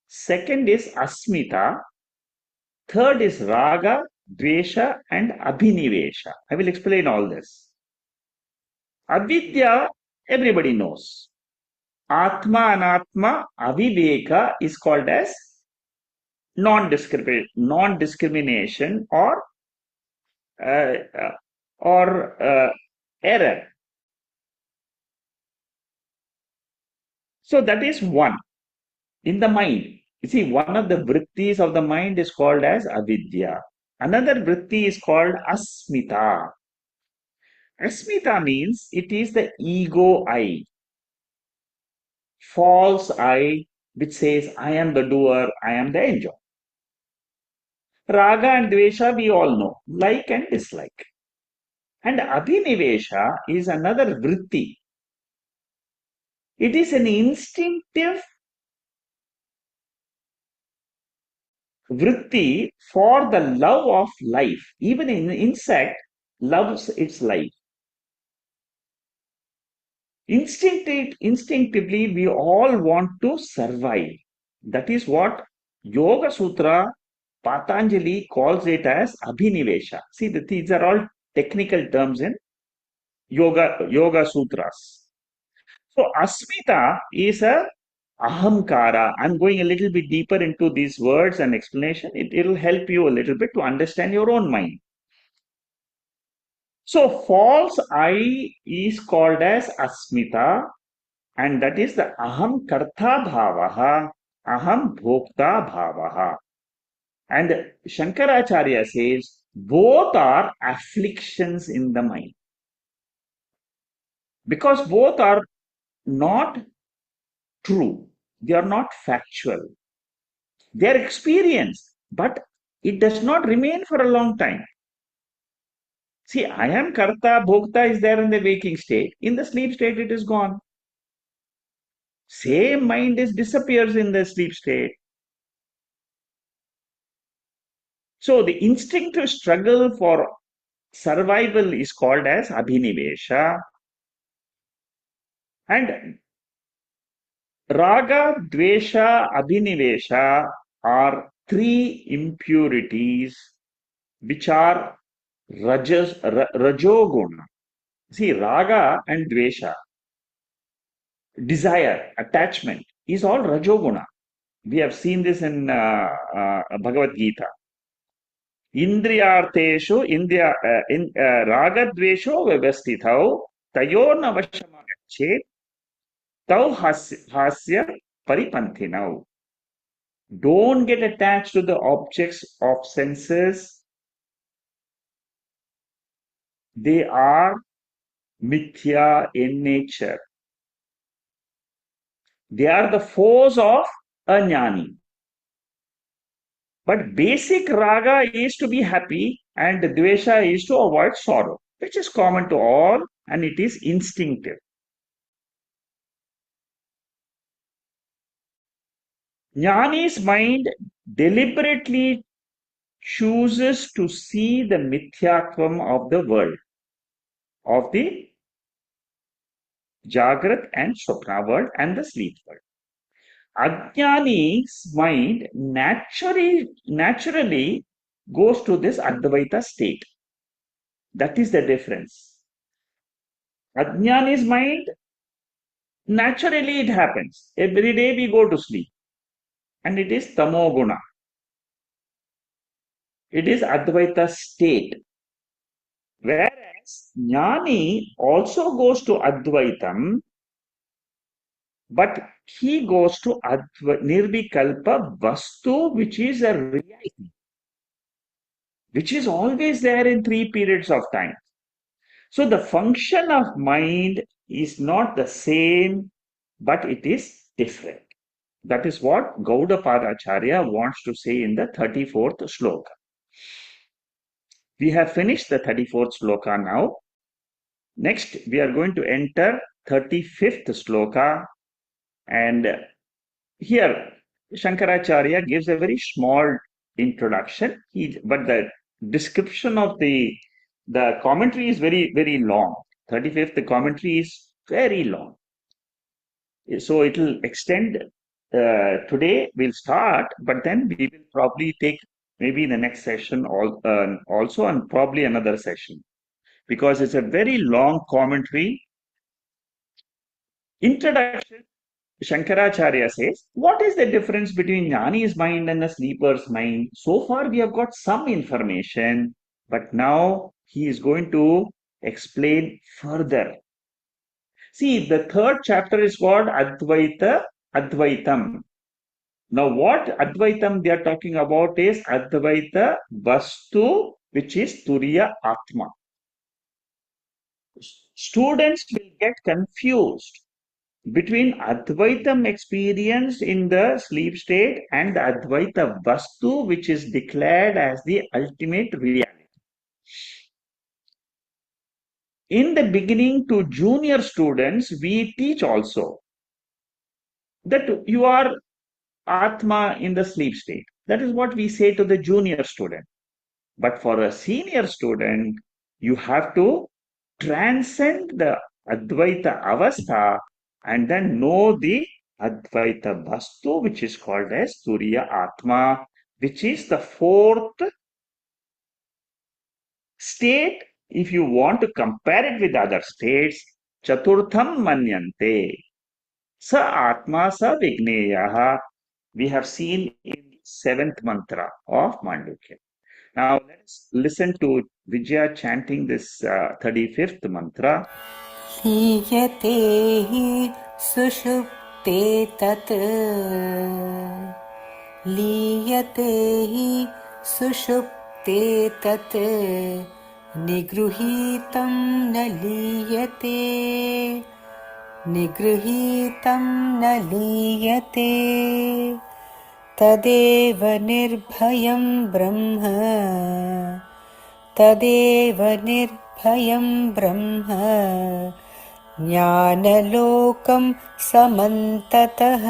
Second is asmita. Third is raga, dvesha, and abhinivesha. I will explain all this. Avidya, everybody knows. Atma, anatma, aviveka is called as non-discrimination uh, or error. So that is one in the mind. You see, one of the vrittis of the mind is called as avidya. Another vritti is called asmita. Asmita means it is the ego I, false I, which says I am the doer, I am the enjoyer. Raga and dvesha we all know, like and dislike. And abhinivesha is another vritti. It is an instinctive vritti for the love of life. Even an insect loves its life. Instinctively, we all want to survive. That is what Yoga Sutra, Patanjali calls it as abhinivesha. See, these are all technical terms in Yoga Sutras. So, asmita is a ahamkara. I'm going a little bit deeper into these words and explanation. It'll help you a little bit to understand your own mind. So, false I is called as asmita, and that is the aham karta bhavaha, aham bhokta bhavaha. And Shankaracharya says both are afflictions in the mind, because both are not true, they are not factual, they are experience, but it does not remain for a long time. See, I am karta, bhokta is there in the waking state, in the sleep state it is gone. Same mind disappears in the sleep state. So the instinctive struggle for survival is called as abhinivesha. And raga, dvesha, abhinivesha are 3 impurities which are rajoguna. See, raga and dvesha, desire, attachment, is all rajoguna. We have seen this in Bhagavad Gita. Indriyarteshu ragadvesho vyavastithau tayorna vashamagachet tau hasya paripanthinau. Don't get attached to the objects of senses. They are mithya in nature. They are the foes of a jnani. But basic raga is to be happy and dvesha is to avoid sorrow, which is common to all and it is instinctive. Jnani's mind deliberately chooses to see the mithyatvam of the world, of the Jagrat and Swapna world and the sleep world. Ajnani's mind naturally goes to this Advaita state. That is the difference. Ajnani's mind, naturally it happens. Every day we go to sleep. And it is Tamoguna. It is Advaita state. Whereas Jnani also goes to Advaitam, but he goes to Nirvikalpa Vastu, which is a reality, which is always there in three periods of time. So the function of mind is not the same, but it is different. That is what Gaudapadacharya wants to say in the 34th sloka. We have finished the 34th sloka now. Next, we are going to enter 35th sloka, and here Shankaracharya gives a very small introduction, but the description of the commentary is very long. 35th commentary is very long. So it will extend. Today we'll start, but then we will probably take maybe the next session also and probably another session, because it's a very long commentary. Introduction, Shankaracharya says, what is the difference between Jnani's mind and the sleeper's mind? So far, we have got some information, but now he is going to explain further. See, the third chapter is called Advaitam. Now, what Advaitam they are talking about is Advaita Vastu, which is Turiya Atma. Students will get confused between Advaitam experience in the sleep state and the Advaita Vastu, which is declared as the ultimate reality. In the beginning, to junior students, we teach also that you are Atma in the sleep state. That is what we say to the junior student. But for a senior student, you have to transcend the Advaita Avastha and then know the Advaita Vastu, which is called as Turiya Atma, which is the fourth state. If you want to compare it with other states, Chaturtham Manyante, Sa Atma Sa Vigneyaha, we have seen in the seventh mantra of Mandukya. Now let's listen to Vijaya chanting this 35th mantra. लीयते हि सुषुप्ते तत् लीयते हि सुषुप्ते तत् निगृहीतं न लीयते निगृहीतं न लीयते तदेव निर्भयं ब्रह्म तदेव निर्भयं ब्रह्म ज्ञानलोकं समन्ततः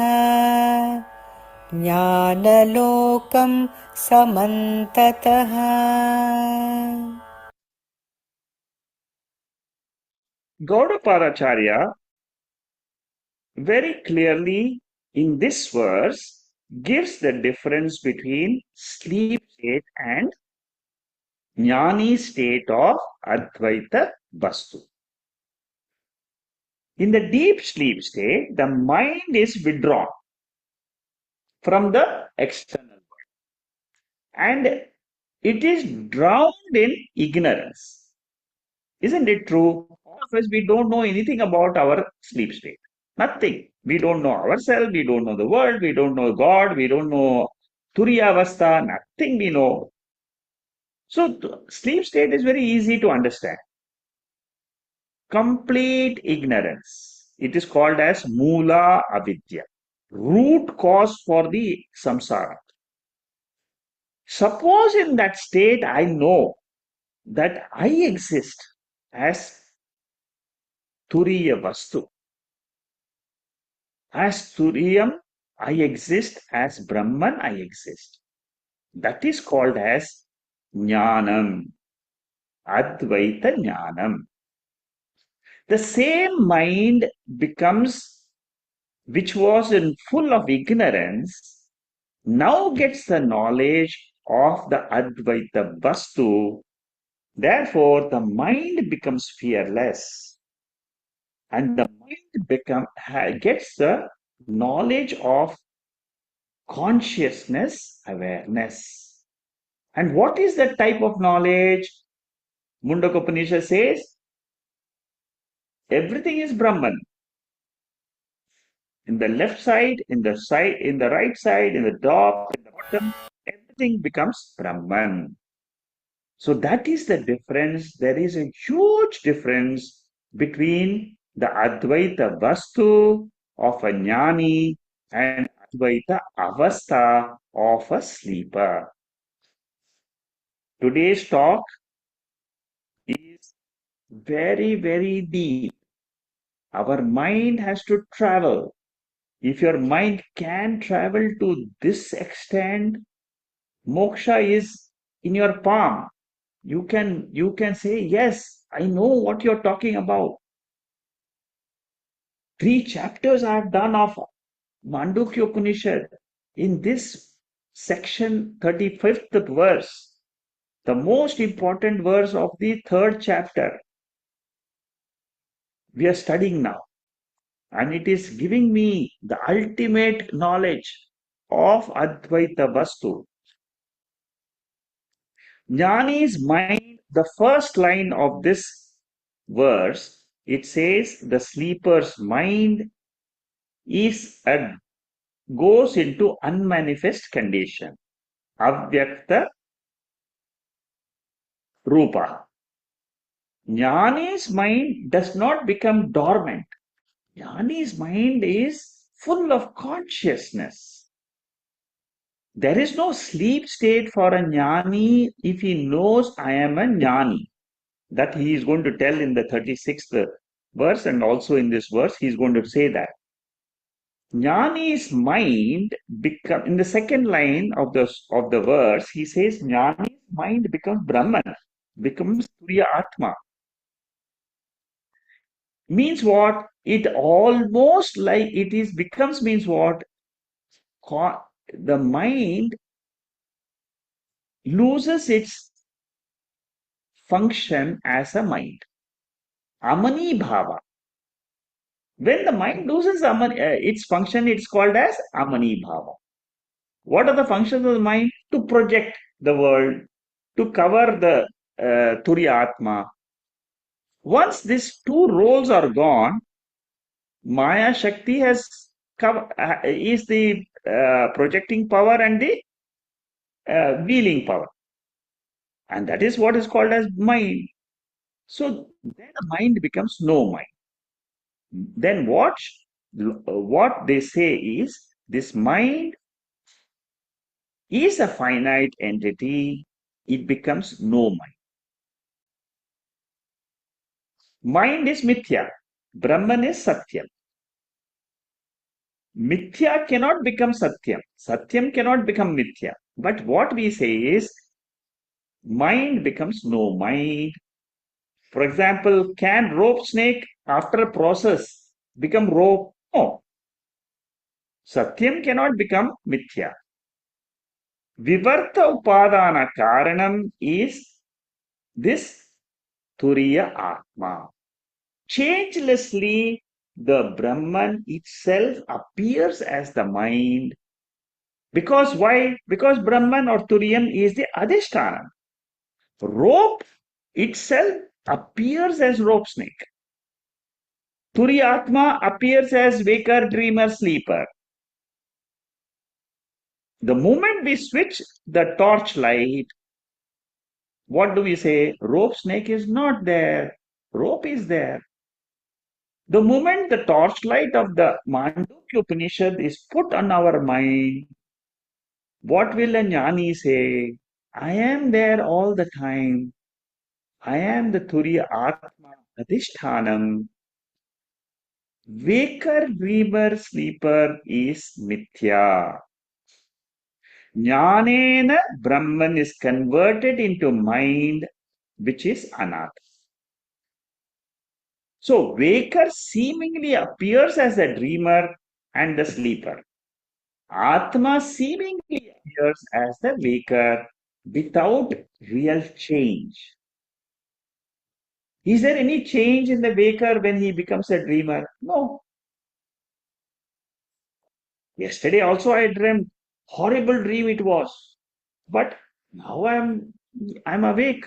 ज्ञानलोकं समन्ततः. Gaudapadacharya very clearly in this verse gives the difference between sleep state and jnani state of Advaita Vastu. In the deep sleep state, the mind is withdrawn from the external world and it is drowned in ignorance. Isn't it true? All of us, we don't know anything about our sleep state. Nothing. We don't know ourselves, we don't know the world, we don't know God, we don't know Turiyavastha, nothing we know. So sleep state is very easy to understand. complete ignorance. It is called as Mula Avidya, root cause for the samsara. Suppose in that state I know that I exist as Turiya Vastu. As Turiyam, I exist. As Brahman, I exist. That is called as Jnanam, Advaita Jnanam. The same mind becomes, which was in full of ignorance, now gets the knowledge of the Advaita Vastu. Therefore, the mind becomes fearless, and the mind gets the knowledge of consciousness awareness. And what is that type of knowledge? Mundaka Upanishad says everything is Brahman. In the left side, in the right side, in the top, in the bottom, everything becomes Brahman. So that is the difference. There is a huge difference between the Advaita Vastu of a Jnani and Advaita Avastha of a sleeper. Today's talk is very, very deep. Our mind has to travel. If your mind can travel to this extent, moksha is in your palm. You can say, yes, I know what you're talking about. 3 chapters I have done of Mandukya Upanishad. In this section, 35th verse, the most important verse of the 3rd chapter, we are studying now. And it is giving me the ultimate knowledge of Advaita Vastu. Jnani's mind, the first line of this verse, it says the sleeper's mind goes into unmanifest condition, avyakta rupa. Jnani's mind does not become dormant. Jnani's mind is full of consciousness. There is no sleep state for a jnani if he knows I am a jnani. That he is going to tell in the 36th verse, and also in this verse he is going to say that. Jnani's mind in the second line of the verse, he says Jnani's mind becomes Brahman, becomes Turiya Atma. Means what? It almost like it is becomes means what? The mind loses its function as a mind. Amani bhava. When the mind loses its function, it's called as amani bhava. What are the functions of the mind? To project the world, to cover the Turiya Atma. Once these two roles are gone, Maya Shakti is the projecting power and the wheeling power. And that is what is called as mind. So then the mind becomes no mind. Then what they say is this mind is a finite entity. It becomes no mind. Mind is mithya. Brahman is satyam. Mithya cannot become satyam. Satyam cannot become mithya. But what we say is mind becomes no mind. For example, can rope snake after a process become rope? No. Satyam cannot become mithya. Vivarta upadana karanam is this Turiya Atma. Changelessly, the Brahman itself appears as the mind. Because why? Because Brahman or Turiyam is the Adhisthana. Rope itself appears as rope snake. Turiyatma appears as waker, dreamer, sleeper. The moment we switch the torchlight, what do we say? Rope snake is not there. Rope is there. The moment the torchlight of the Mandukya Upanishad is put on our mind, what will a jnani say? I am there all the time. I am the Turiya Atma Adhishthanam. Waker, dreamer, sleeper is Mithya. Jnanena Brahman is converted into mind, which is Anat. So, waker seemingly appears as the dreamer and the sleeper. Atma seemingly appears as the waker without real change. Is there any change in the waker when he becomes a dreamer? No. Yesterday also I dreamt. Horrible dream it was. But now I'm awake.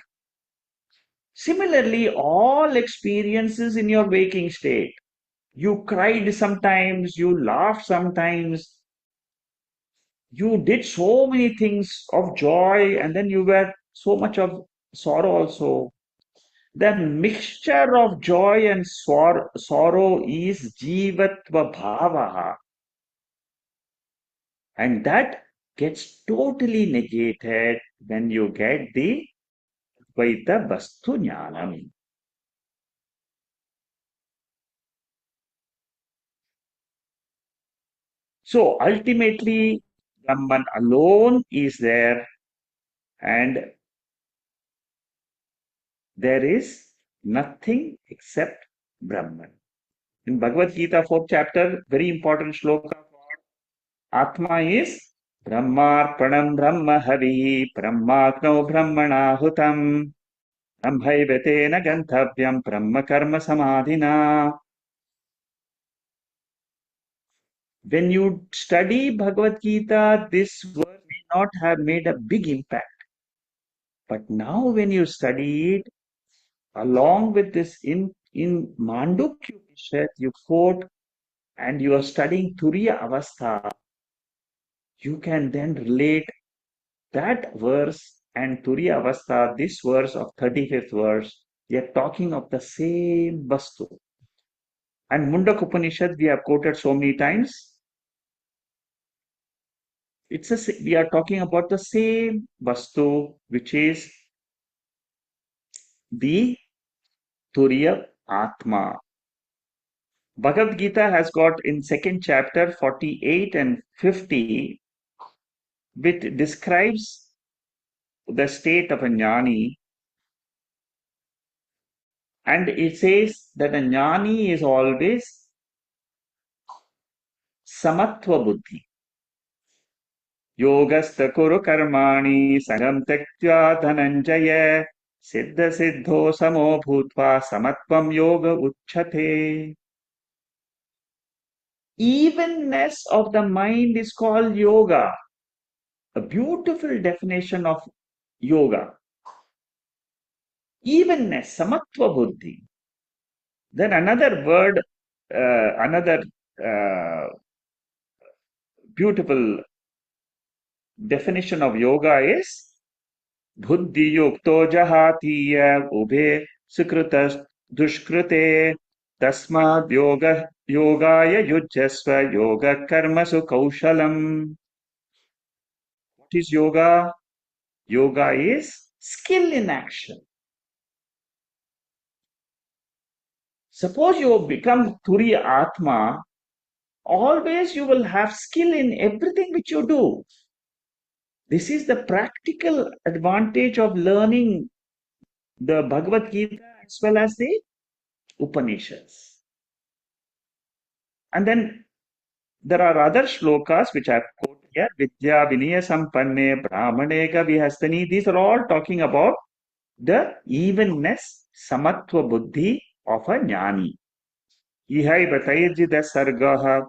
Similarly, all experiences in your waking state. You cried sometimes, you laughed sometimes, you did so many things of joy, and then you were so much of sorrow also. The mixture of joy and sorrow is jivatva bhavaha, and that gets totally negated when you get the Vaita Vastu Jnanam. So ultimately, Brahman alone is there, and there is nothing except Brahman. In Bhagavad Gita, 4th chapter, very important shloka for Atma is Brahmarpanam Brahma Havi Brahmatno Brahmanahutam Brahmaivetena Ganthavyam Brahma Karma Samadhina. When you study Bhagavad Gita, this verse may not have made a big impact. But now when you study it, along with this in Mandukya Upanishad, you quote and you are studying Turiya Avastha, you can then relate that verse and Turiya Avastha, this verse of 35th verse, they are talking of the same Vastu. And Mundak Upanishad, we have quoted so many times. We are talking about the same Vastu, which is the Turiya Atma. Bhagavad Gita has got in second chapter 48 and 50, which describes the state of a jnani, and it says that a jnani is always samatva buddhi. Yogastha kuru karmani sangam tektva dhananjaya siddha siddho samo bhutva samatvam yoga uchchate. Evenness of the mind is called yoga. A beautiful definition of yoga. Evenness, samatva buddhi. Then another word, another beautiful definition of yoga is buddhi yukto jahatiya ube sukrutas dushkrute tasmad yogaya yujjasva yoga karmasu kaushalam. What is yoga? Yoga is skill in action. Suppose you become Turiya Atma, always you will have skill in everything which you do. This is the practical advantage of learning the Bhagavad Gita as well as the Upanishads. And then there are other shlokas which I have quoted here. Vidya Vinaya Sampanne Brahmaneka Vihastani. These are all talking about the evenness, samatva buddhi of a jnani. Ihai Batairjida Sargaha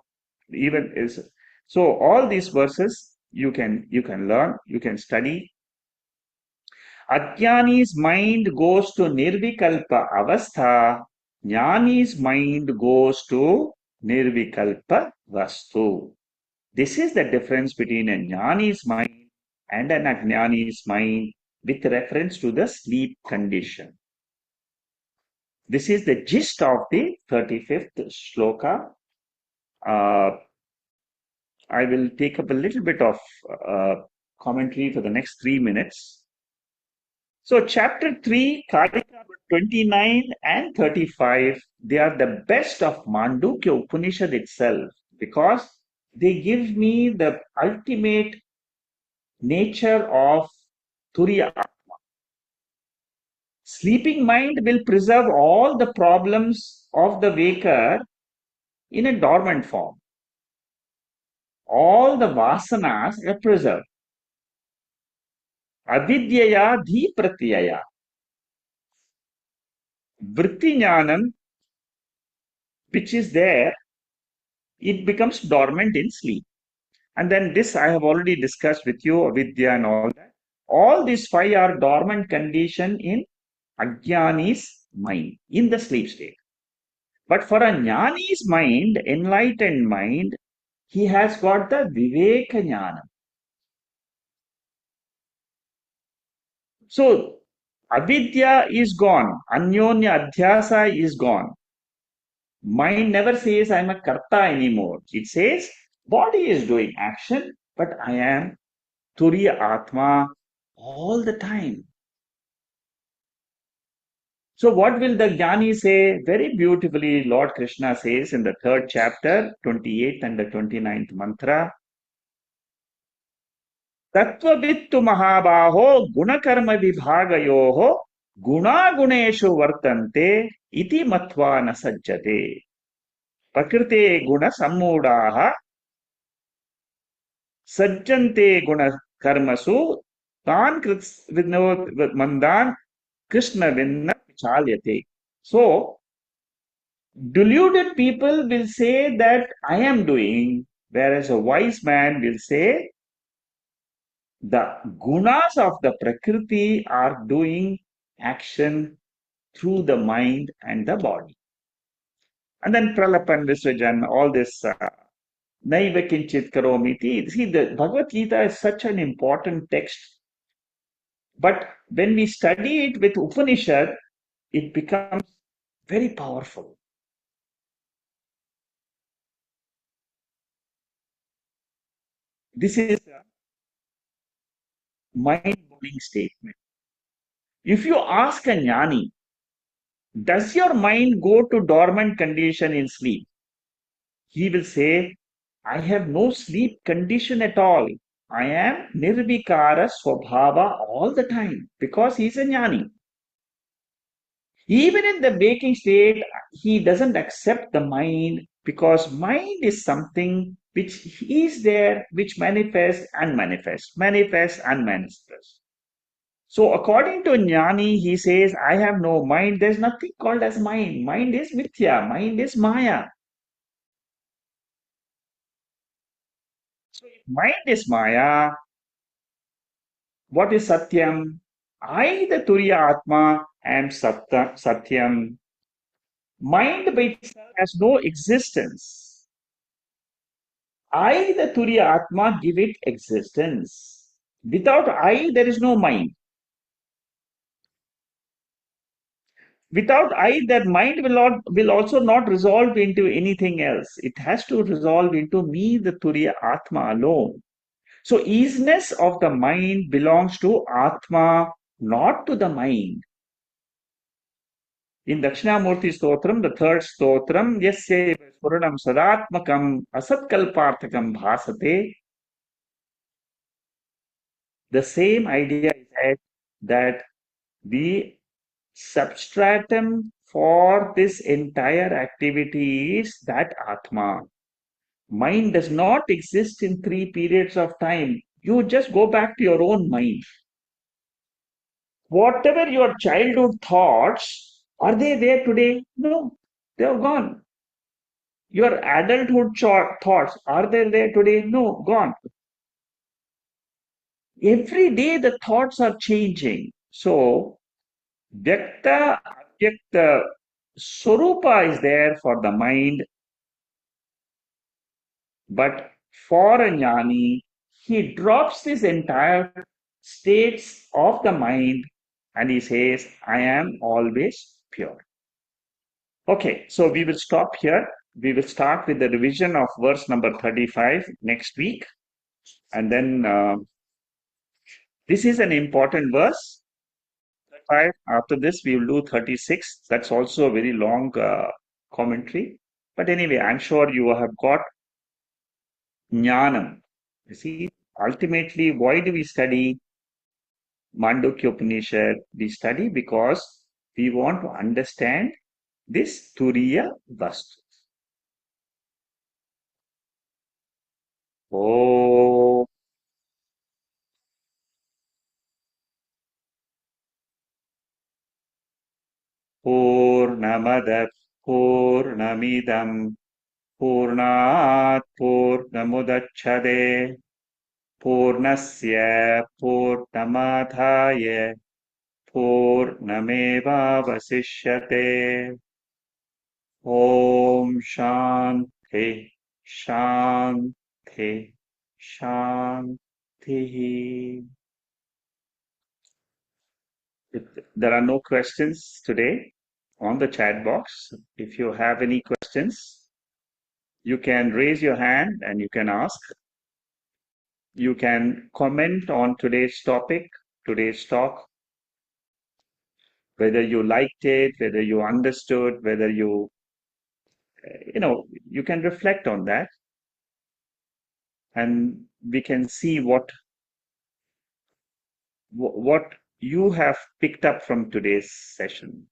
even is so all these verses you can learn, you can study. Ajnani's mind goes to nirvikalpa avastha, jnani's mind goes to nirvikalpa vastu. This is the difference between a jnani's mind and an ajnani's mind with reference to the sleep condition. This is the gist of the 35th shloka. I will take up a little bit of commentary for the next 3 minutes. So, chapter 3, Karika 29 and 35, they are the best of Mandukya Upanishad itself because they give me the ultimate nature of Turiya. Sleeping mind will preserve all the problems of the waker in a dormant form. All the vasanas are preserved. Avidyaya dhi pratyaya. Vritti jnanam, which is there, it becomes dormant in sleep. And then this I have already discussed with you, avidya and all that. All these five are dormant condition in Ajnani's mind, in the sleep state. But for a Jnani's mind, enlightened mind, he has got the Viveka Jnana. So, avidya is gone, Anyonya Adhyasa is gone. Mind never says I'm a karta anymore. It says body is doing action, but I am Turiya Atma all the time. So what will the Jnani say? Very beautifully, Lord Krishna says in the third chapter, 28th and the 29th mantra, Tattvavittu Mahabaho Gunakarma Vibhagayoho Guna Guneshu Vartante Iti Matva Nasajjate Prakrite Guna Sammudaha Sajjante Guna Karmasu Tan Mandan Krishna Vinna Chalyate. So, deluded people will say that I am doing, whereas a wise man will say the gunas of the Prakriti are doing action through the mind and the body. And then Pralapan, Visrajan, all this Naiva Kinchit Karomiti. See, the Bhagavad Gita is such an important text. But when we study it with Upanishad, it becomes very powerful. This is a mind-blowing statement. If you ask a jnani, does your mind go to dormant condition in sleep? He will say, I have no sleep condition at all. I am nirvikara swabhava all the time because he is a jnani. Even in the waking state, he doesn't accept the mind because mind is something which is there, which manifests and manifests, manifests and manifests. So according to Jnani, he says, I have no mind. There's nothing called as mind. Mind is mithya. Mind is maya. So if mind is maya, what is satyam? I, the Turiya Atma, am satyam. Mind by itself has no existence. I, the Turiya Atma, give it existence. Without I, there is no mind. Without I, that mind will also not resolve into anything else. It has to resolve into me, the Turiya Atma alone. So easiness of the mind belongs to Atma, not to the mind. In Dakshinamurti Stotram, the third Stotram, Yasya Spuranam Sadatmakam Asatkalparthakam Bhasate, the same idea is that the substratum for this entire activity is that Atma. Mind does not exist in three periods of time. You just go back to your own mind. Whatever your childhood thoughts, are they there today? No, they are gone. Your adulthood thoughts, are they there today? No, gone. Every day the thoughts are changing. So, Vyakta, Avyakta, Swarupa is there for the mind, but for a jnani, he drops this entire states of the mind and he says, I am always pure. Okay, so we will stop here. We will start with the revision of verse number 35 next week. And then this is an important verse. After this, we will do 36. That's also a very long commentary. But anyway, I'm sure you have got jnanam. You see, ultimately, why do we study Mandukya Upanishad? We study because we want to understand this Turiya Vastu. Oh, Purnamada Purnamidam Purnat Purnamudachade Purnasya Purnamadhaya Purnamevavasishyate. Om Shanti Shanti Shanti. If there are no questions today on the chat box, if you have any questions, you can raise your hand and you can ask. You can comment on today's topic, today's talk, whether you liked it, whether you understood, whether you can reflect on that and we can see what you have picked up from today's session.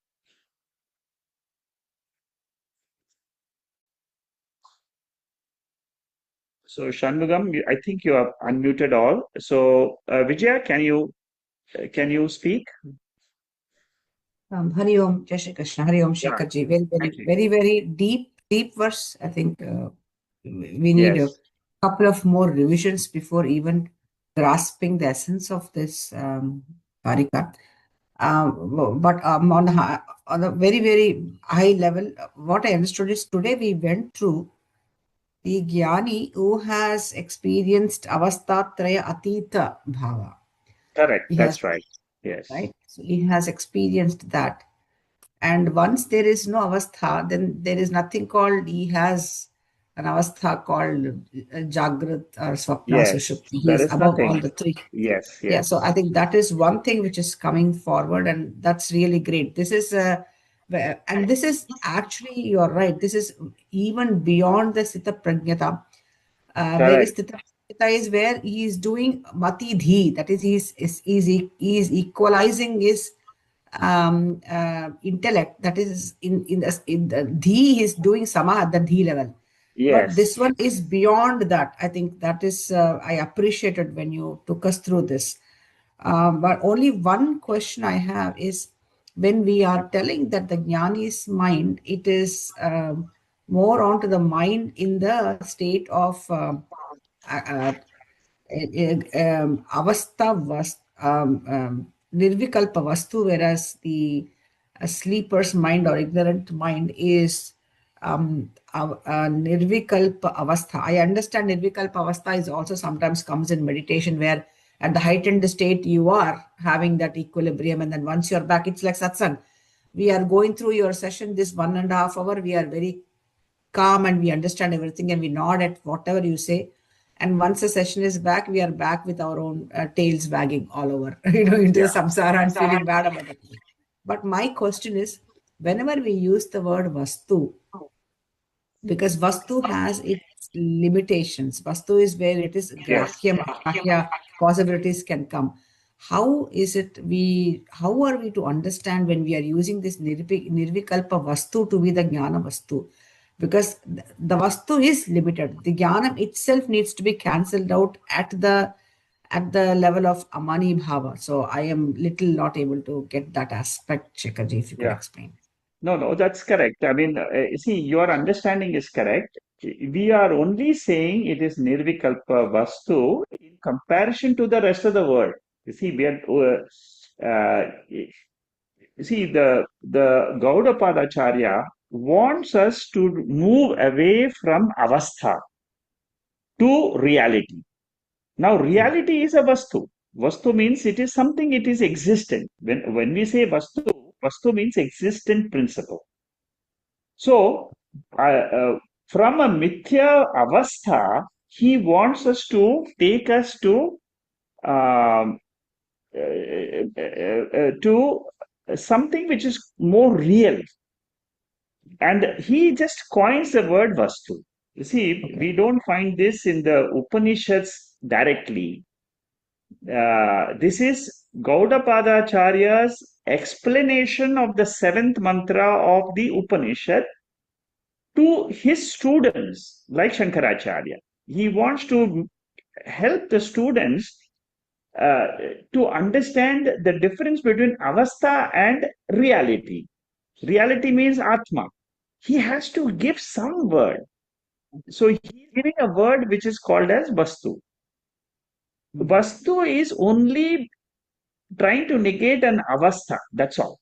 So Shanmugam, I think you have unmuted all. So Vijaya, can you speak? Hari Om, Jai Shri Krishna, Hari Om Yeah, Shekharji. Very, very, thank you. very, very deep verse. I think we need a Yes, couple of more revisions before even grasping the essence of this Karika. But on a very, very high level, what I understood is today we went through the Jnani who has experienced Avastatraya Atita Bhava. correct. He has, That's right. Yes, right? So he has experienced that. And once there is no avastha, then there is nothing called, he has an avastha called Jagrat or Swapna yes. Sushupti. He There is is above all nothing. the three. Yes, Yeah, so I yes, think that is one thing which is coming forward, and that's really great. This is, and this is actually, you're right, this is even beyond the Sita Prajnata. Where is correct. Sita Prajnata is where he is doing Mati Dhi, that is, he is equalizing his intellect, that is in the dhi, he is doing sama at the dhi level, but Yes, this one is beyond that. I think that is I appreciated when you took us through this. But only one question I have is, when we are telling that the jnani's mind, it is more onto the mind in the state of uh, uh, avastha was nirvikalpa vastu, whereas the sleeper's mind or ignorant mind is nirvikalpa avastha. I understand nirvikalpa avastha is also sometimes comes in meditation, where at the heightened state you are having that equilibrium, and then once you're back, it's like satsang. We are going through your session this 1.5 hours. We are very calm and we understand everything and we nod at whatever you say. And once the session is back, we are back with our own tails wagging all over, into the yeah, samsara and feeling bad about it. But my question is, whenever we use the word vastu, because vastu has its limitations. Vastu is where it is yes. grahya, grahya possibilities can come. How are we to understand when we are using this nirvikalpa vastu to be the jnana vastu? Because the vastu is limited. The jnanam itself needs to be cancelled out at the level of amani bhava. So I am little not able to get that aspect, Shekharji, if you could Yeah. explain. No, that's correct. I mean, see, your understanding is correct. We are only saying it is Nirvikalpa Vastu in comparison to the rest of the world. You see, you see, the Gaudapadacharya wants us to move away from avastha to reality. Now, reality is a Vastu. Vastu means it is something, it is existent. When we say Vastu, Vastu means existent principle. So, from a mithya avastha, he wants us to take us um, to something which is more real. And he just coins the word vastu. You see, Okay. we don't find this in the Upanishads directly. This is Gaudapadacharya's explanation of the seventh mantra of the Upanishad to his students, like Shankaracharya. He wants to help the students uh, to understand the difference between avastha and reality. Reality means Atma. He has to give some word. So he's giving a word which is called as Vastu. Vastu is only trying to negate an avastha. That's all.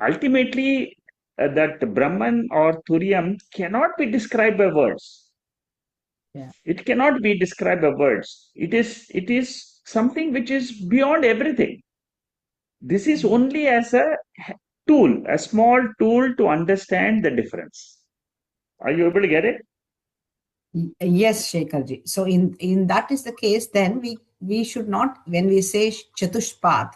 Ultimately, that Brahman or Turyam cannot be described by words. Yeah. It cannot be described by words. It is something which is beyond everything. This is only as a tool, a small tool to understand the difference. Are you able to get it? Yes, Shekharji. So in that is the case, then we should not, when we say Chatushpath,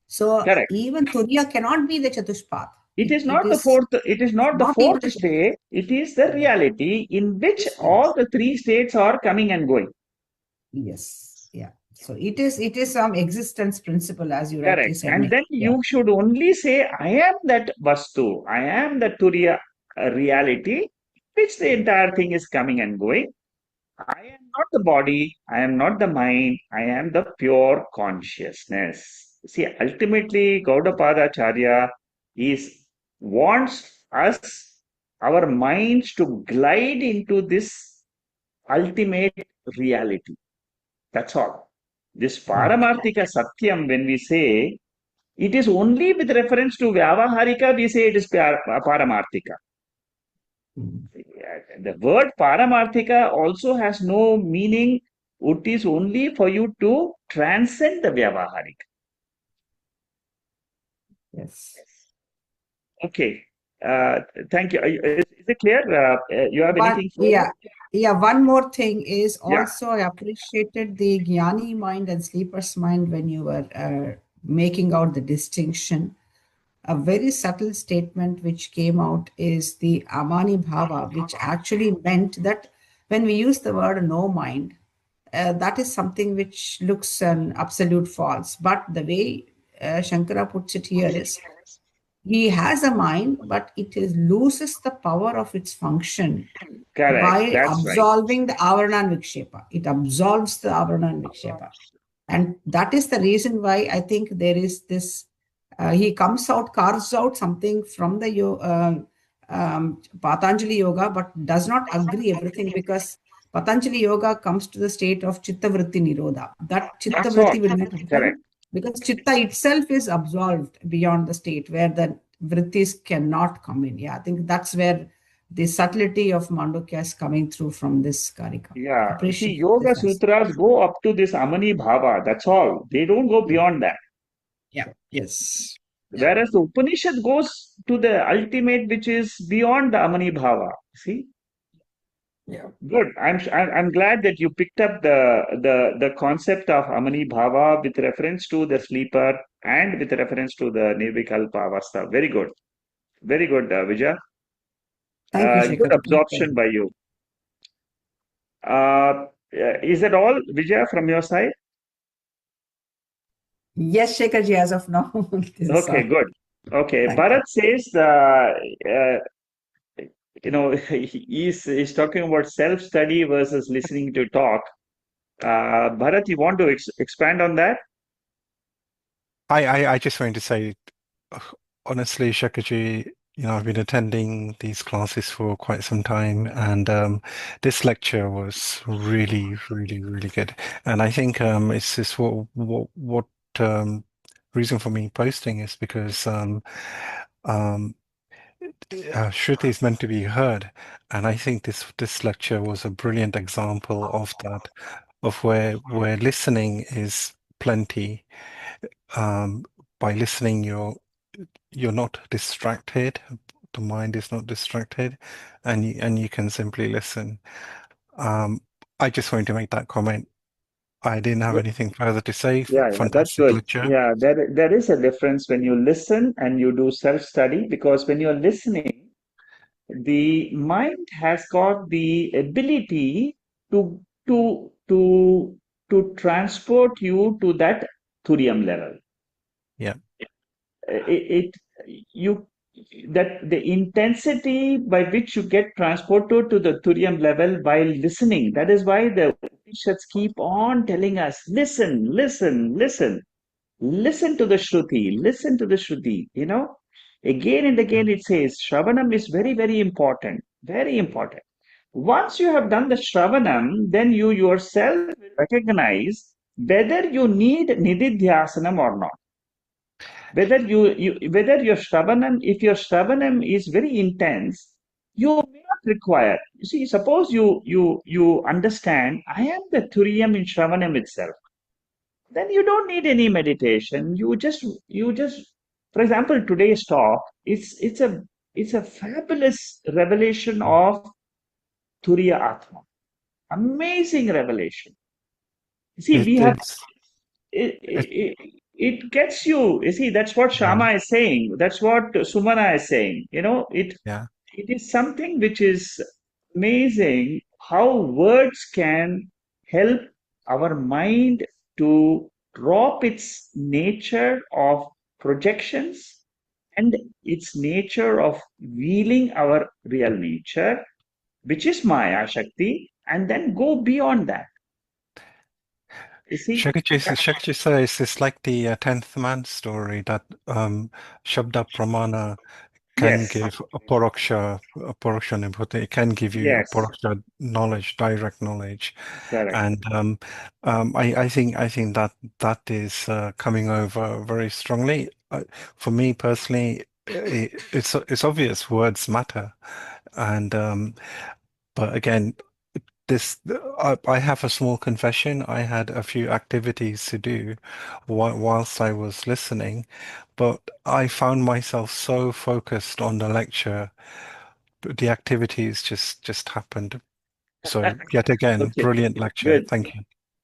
so Correct. even Turiya cannot be the Chatushpath. It is It not the is fourth, it is not the not even fourth the state, it is the reality in which yes. all the three states are coming and going. Yes. Yeah. So it is some existence principle, as you rightly Correct. said. And then Yeah. you should only say, I am that Vastu, I am the Turiya reality, which the entire thing is coming and going. I am not the body, I am not the mind, I am the pure consciousness. See, ultimately, Gaudapadacharya is wants us, our minds, to glide into this ultimate reality. That's all. This Paramarthika Satyam, when we say, it is only with reference to Vyavaharika, we say it is Paramarthika. The word Paramarthika also has no meaning. It is only for you to transcend the Vyavaharik. Yes. Okay. Uh, Thank you. Is it clear? You have But anything further? yeah, one more thing is Yeah. also I appreciated the Jnani mind and sleeper's mind when you were making out the distinction. A very subtle statement which came out is the Amani Bhava, which actually meant that when we use the word no mind, that is something which looks an absolute false. But the way Shankara puts it here is he has a mind, but it is loses the power of its function Correct. by That's right. absolving the avarana and vikshepa. It absolves the avarana and vikshepa. And that is the reason why I think there is this, he comes out, carves out something from the Patanjali Yoga, but does not agree everything because Patanjali Yoga comes to the state of Chitta Vritti Nirodha. That Chitta That's all. Vritti will not happen Correct. because Chitta itself is absolved beyond the state where the Vrittis cannot come in. Yeah, I think that's where the subtlety of Mandukya is coming through from this Karika. Yeah. See, Appreciate Yoga this as Sutras go up to this Amani Bhava. That's all. They don't go yeah, beyond that. yeah, yes, yeah, Whereas the Upanishad goes to the ultimate, which is beyond the Amani Bhava. See? yeah. Good. I'm glad that you picked up the concept of Amani Bhava with reference to the sleeper and with reference to the Nirvikalpa Avastha. Very good. Very good, Vijay. Thank you, Good Shekhar. Thank absorption you. by you. Is that all, Vijay, from your side? Yes, Shekharji, as of now, this is Okay, all. good. Okay, Thank you. Bharat says he's talking about self-study versus listening to talk. Bharat, you want to expand on that? I just wanted to say, honestly, Shakaji, I've been attending these classes for quite some time, and this lecture was really, really, really good. And I think it's just what reason for me posting is because um, Shruti is meant to be heard, and I think this lecture was a brilliant example of that, of where listening is plenty. By listening, you're not distracted the mind is not distracted, and you can simply listen. I just wanted to make that comment. I didn't have anything further to say. Yeah, that's Fantastic good. lecture. Yeah, there is a difference when you listen and you do self-study, because when you're listening, the mind has got the ability to to to to transport you to that thurium level. Yeah, It you that the intensity by which you get transported to the thurium level while listening. That is why the Upanishads keep on telling us, listen, listen, listen. Listen to the Shruti, listen to the Shruti, Again and yeah. again it says Shravanam is very, very important, very important. Once you have done the Shravanam, then you yourself will recognize whether you need Nididhyasanam or not. Whether your Shravanam, if your Shravanam is very intense, you may not require. You see, suppose you understand, I am the Turiyam in Shravanam itself, then you don't need any meditation. You just for example, today's talk, it's a fabulous revelation of Turiya Atma. Amazing revelation. See, we have It's it, it, it, it gets you. You see, that's what yeah, Shama is saying. That's what Sumana is saying. yeah. It is something which is amazing how words can help our mind to drop its nature of projections and its nature of revealing our real nature, which is Maya Shakti, and then go beyond that. You see? Shakachi says it's like the 10th man story that Shabda Pramana can Yes, give a poroksha nibhuti. It can give you a yes, poroksha knowledge, direct knowledge, correct. and I think that that is coming over very strongly. For me personally, it's obvious words matter, and but again, this I have a small confession. I had a few activities to do whilst I was listening, but I found myself so focused on the lecture, the activities just happened. So yet again, Okay, brilliant lecture. good. Thank you.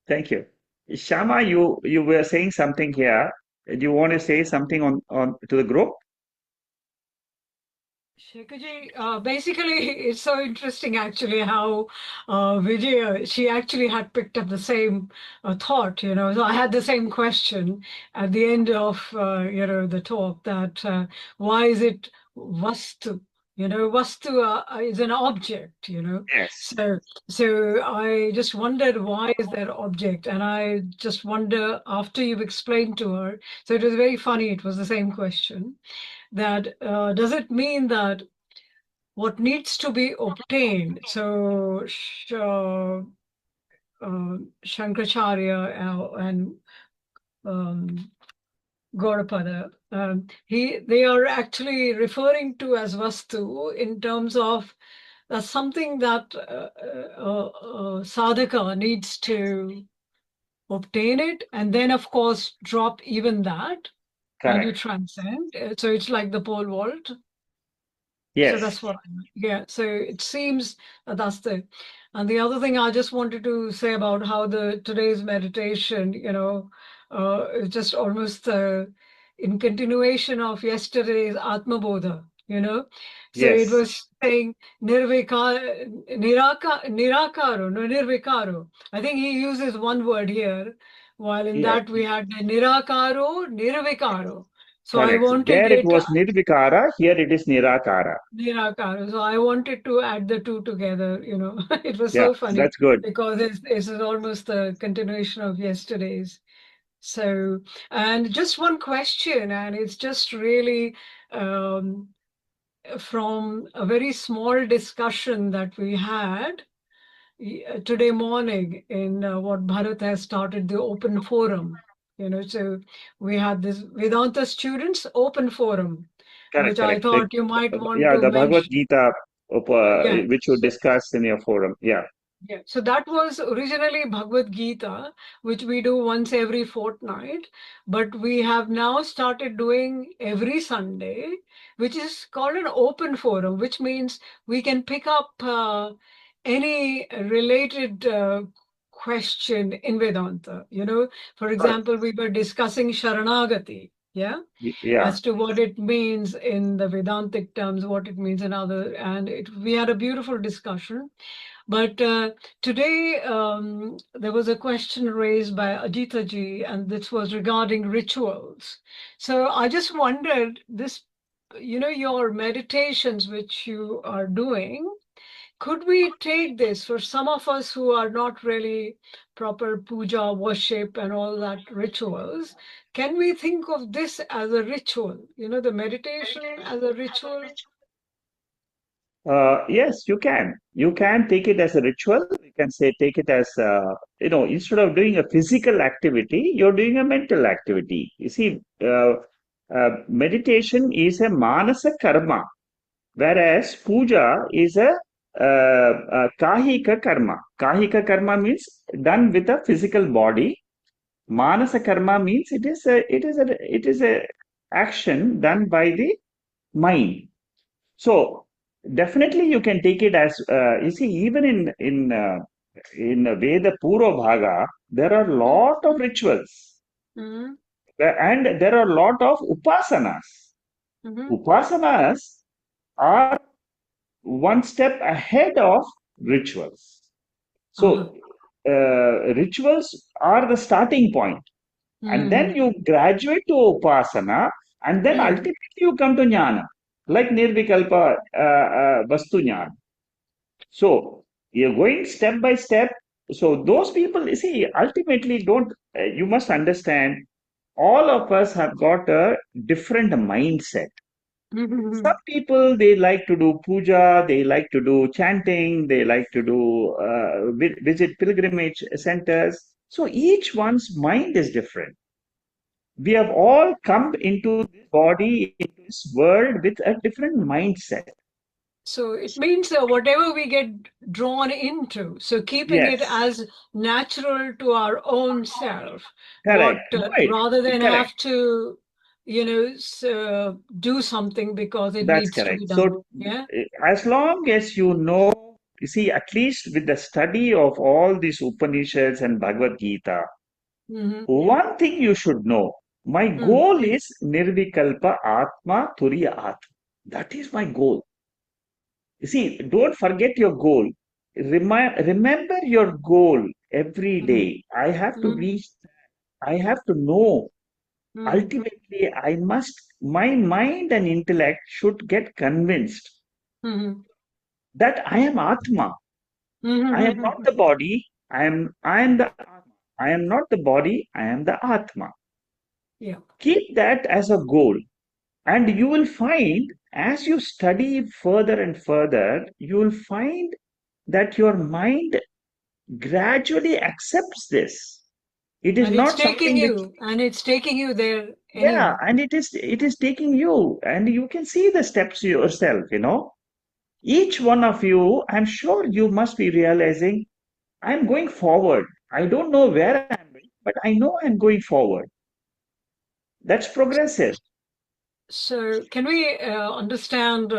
Thank you. Shama, you were saying something here. Do you want to say something on to the group? Shekaji, basically, it's so interesting actually how Vijaya, she actually had picked up the same thought, So I had the same question at the end of, the talk that why is it Vastu? Vastu is an object. Yes. So, so I just wondered why is that object? And I just wonder after you've explained to her, so it was very funny, it was the same question that does it mean that what needs to be obtained? So Shankaracharya and um, Gaudapada, they are actually referring to as vastu in terms of something that sadhaka needs to obtain it, and then of course drop even that, and you Correct. transcend. So it's like the pole vault. So Yes. that's what yeah. So it seems that's the, and the other thing I just wanted to say about how the today's meditation, is just almost in continuation of yesterday's Atma Bodha. So it Yes. was saying nirakaro, no nirvikaro. I think he uses one word here, while in Yeah. that we had the nirakaro, nirvikaro. So I Correct. wanted There it it. was Nirvikara. Here it is Nirakara. Nirakara. So I wanted to add the two together. It was Yeah, so funny that's good. because this is almost a continuation of yesterday's. So, and just one question, and it's just really from a very small discussion that we had today morning in what Bharat has started, the open forum. So we had this Vedanta students open forum, Correct, which I correct. thought you might want Yeah, to the Bhagavad mention. Gita, Yeah. which you discussed in your forum. Yeah. Yeah, so that was originally Bhagavad Gita, which we do once every fortnight, but we have now started doing every Sunday, which is called an open forum, which means we can pick up any related question in Vedanta. For example, we were discussing Sharanagati, yeah, Yeah. as to what it means in the Vedantic terms, what it means in other, and we had a beautiful discussion. But today there was a question raised by Ajita ji, and this was regarding rituals. So I just wondered this, your meditations which you are doing, could we take this for some of us who are not really proper puja, worship, and all that rituals? Can we think of this as a ritual? The meditation as a ritual? Yes, you can. You can take it as a ritual. You can say take it as instead of doing a physical activity, you're doing a mental activity. You see, meditation is a manasa karma, whereas puja is a kahika karma. Kahika karma means done with a physical body. Manasa karma means it is a action done by the mind. So definitely you can take it as you see, even in Veda Purva Bhaga, there are a lot of rituals Mm-hmm. and there are a lot of upasanas. Mm-hmm. Upasanas are one step ahead of rituals. Uh-huh. So rituals are the starting point, and then Mm-hmm. you graduate to upasana, and then Mm-hmm. ultimately you come to jnana, like nirvikalpa vastu jnana. So you're going step by step. So those people, you see, ultimately don't, you must understand, all of us have got a different mindset. Mm-hmm. Some people, they like to do puja, they like to do chanting, they like to do visit pilgrimage centers. So each one's mind is different. We have all come into this body, into this world with a different mindset. So it means whatever we get drawn into, so keeping it Yes, as natural to our own self, correct, right, rather than correct. have to, do something because it That's needs to correct. be done. So, Yeah. as long as you know, you see, at least with the study of all these Upanishads and Bhagavad Gita, Mm-hmm. one thing you should know. My Mm. goal is Nirvikalpa Atma Turiya Atma. That is my goal. You see, don't forget your goal. Remember your goal every Mm. day. I have to Mm. reach, I have to know. Mm. Ultimately, my mind and intellect should get convinced Mm. that I am Atma. I am not Mm. the body. I am the Atma. I am not the body. I am the Atma. Yeah. Keep that as a goal. And you will find, as you study further and further, you will find that your mind gradually accepts this. It is And it's not taking something which, you, and it's taking you there yeah, anyway. and it is taking you, and you can see the steps yourself. Each one of you, I'm sure you must be realizing, I'm going forward. I don't know where I'm going, but I know I'm going forward. That's progressive. So, can we understand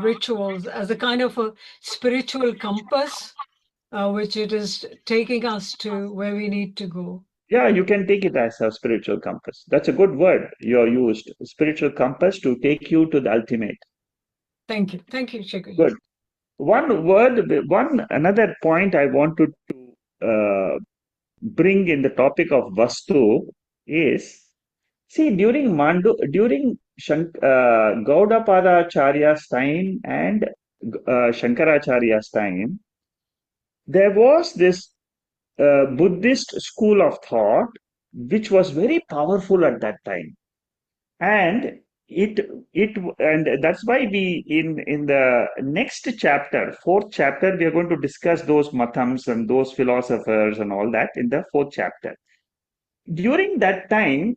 rituals as a kind of a spiritual compass, which it is taking us to where we need to go? Yeah, you can take it as a spiritual compass. That's a good word you used. Spiritual compass to take you to the ultimate. Thank you. Thank you, Shikha. Good. One another point I wanted to bring in the topic of Vastu is, see, during Gaudapadacharya's time and Shankaracharya's time, there was this Buddhist school of thought which was very powerful at that time, and and that's why we in the next chapter, fourth chapter, we are going to discuss those mathams and those philosophers and all that in the fourth chapter. During that time,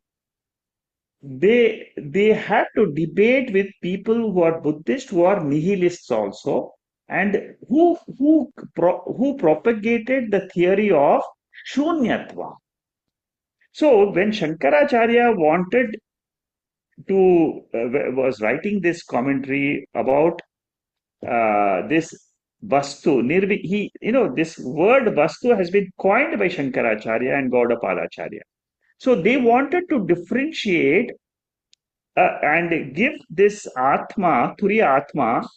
they had to debate with people who are Buddhist, who are nihilists also, and who propagated the theory of Shunyatva. So when Shankaracharya wanted to was writing this commentary about this Vastu, he, this word Vastu has been coined by Shankaracharya and Gaudapadacharya. So they wanted to differentiate and give this Atma, Turiya Atma,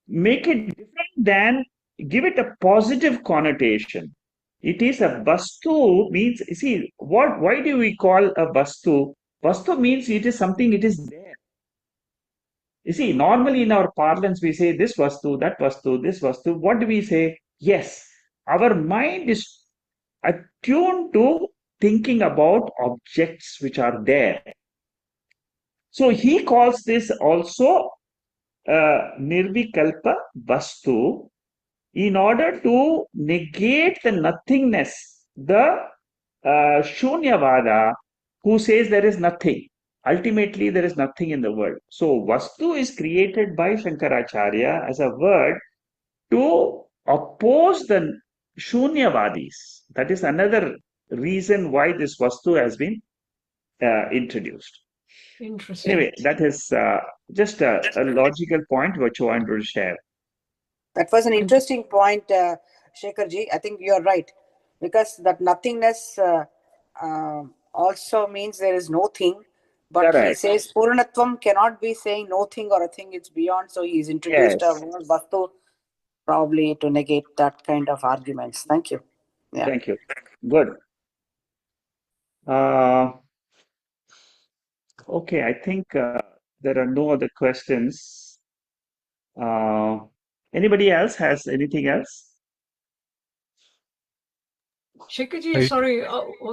make it different than give it a positive connotation. It is a Vastu means, see, why do we call a Vastu? Vastu means it is something, it is there. You see, normally in our parlance, we say this Vastu, that Vastu, this Vastu. What do we say? Yes, our mind is attuned to thinking about objects which are there. So he calls this also Nirvikalpa Vastu in order to negate the nothingness, the Shunyavada who says there is nothing. Ultimately, there is nothing in the world. So, Vastu is created by Shankaracharya as a word to oppose the Shunyavadis. That is another reason why this Vastu has been introduced. Interesting. Anyway, that is just a logical point which I wanted to share. That was an interesting point, Shekharji. I think you're right, because that nothingness also means there is no thing. But Correct. he says Purnatvam cannot be saying no thing or a thing, it's beyond. So he's introduced Yes. a word Vastu probably to negate that kind of arguments. Thank you. Yeah. Thank you. Good. Okay, I think there are no other questions. Anybody else has anything else? Shekharji, Hey. sorry,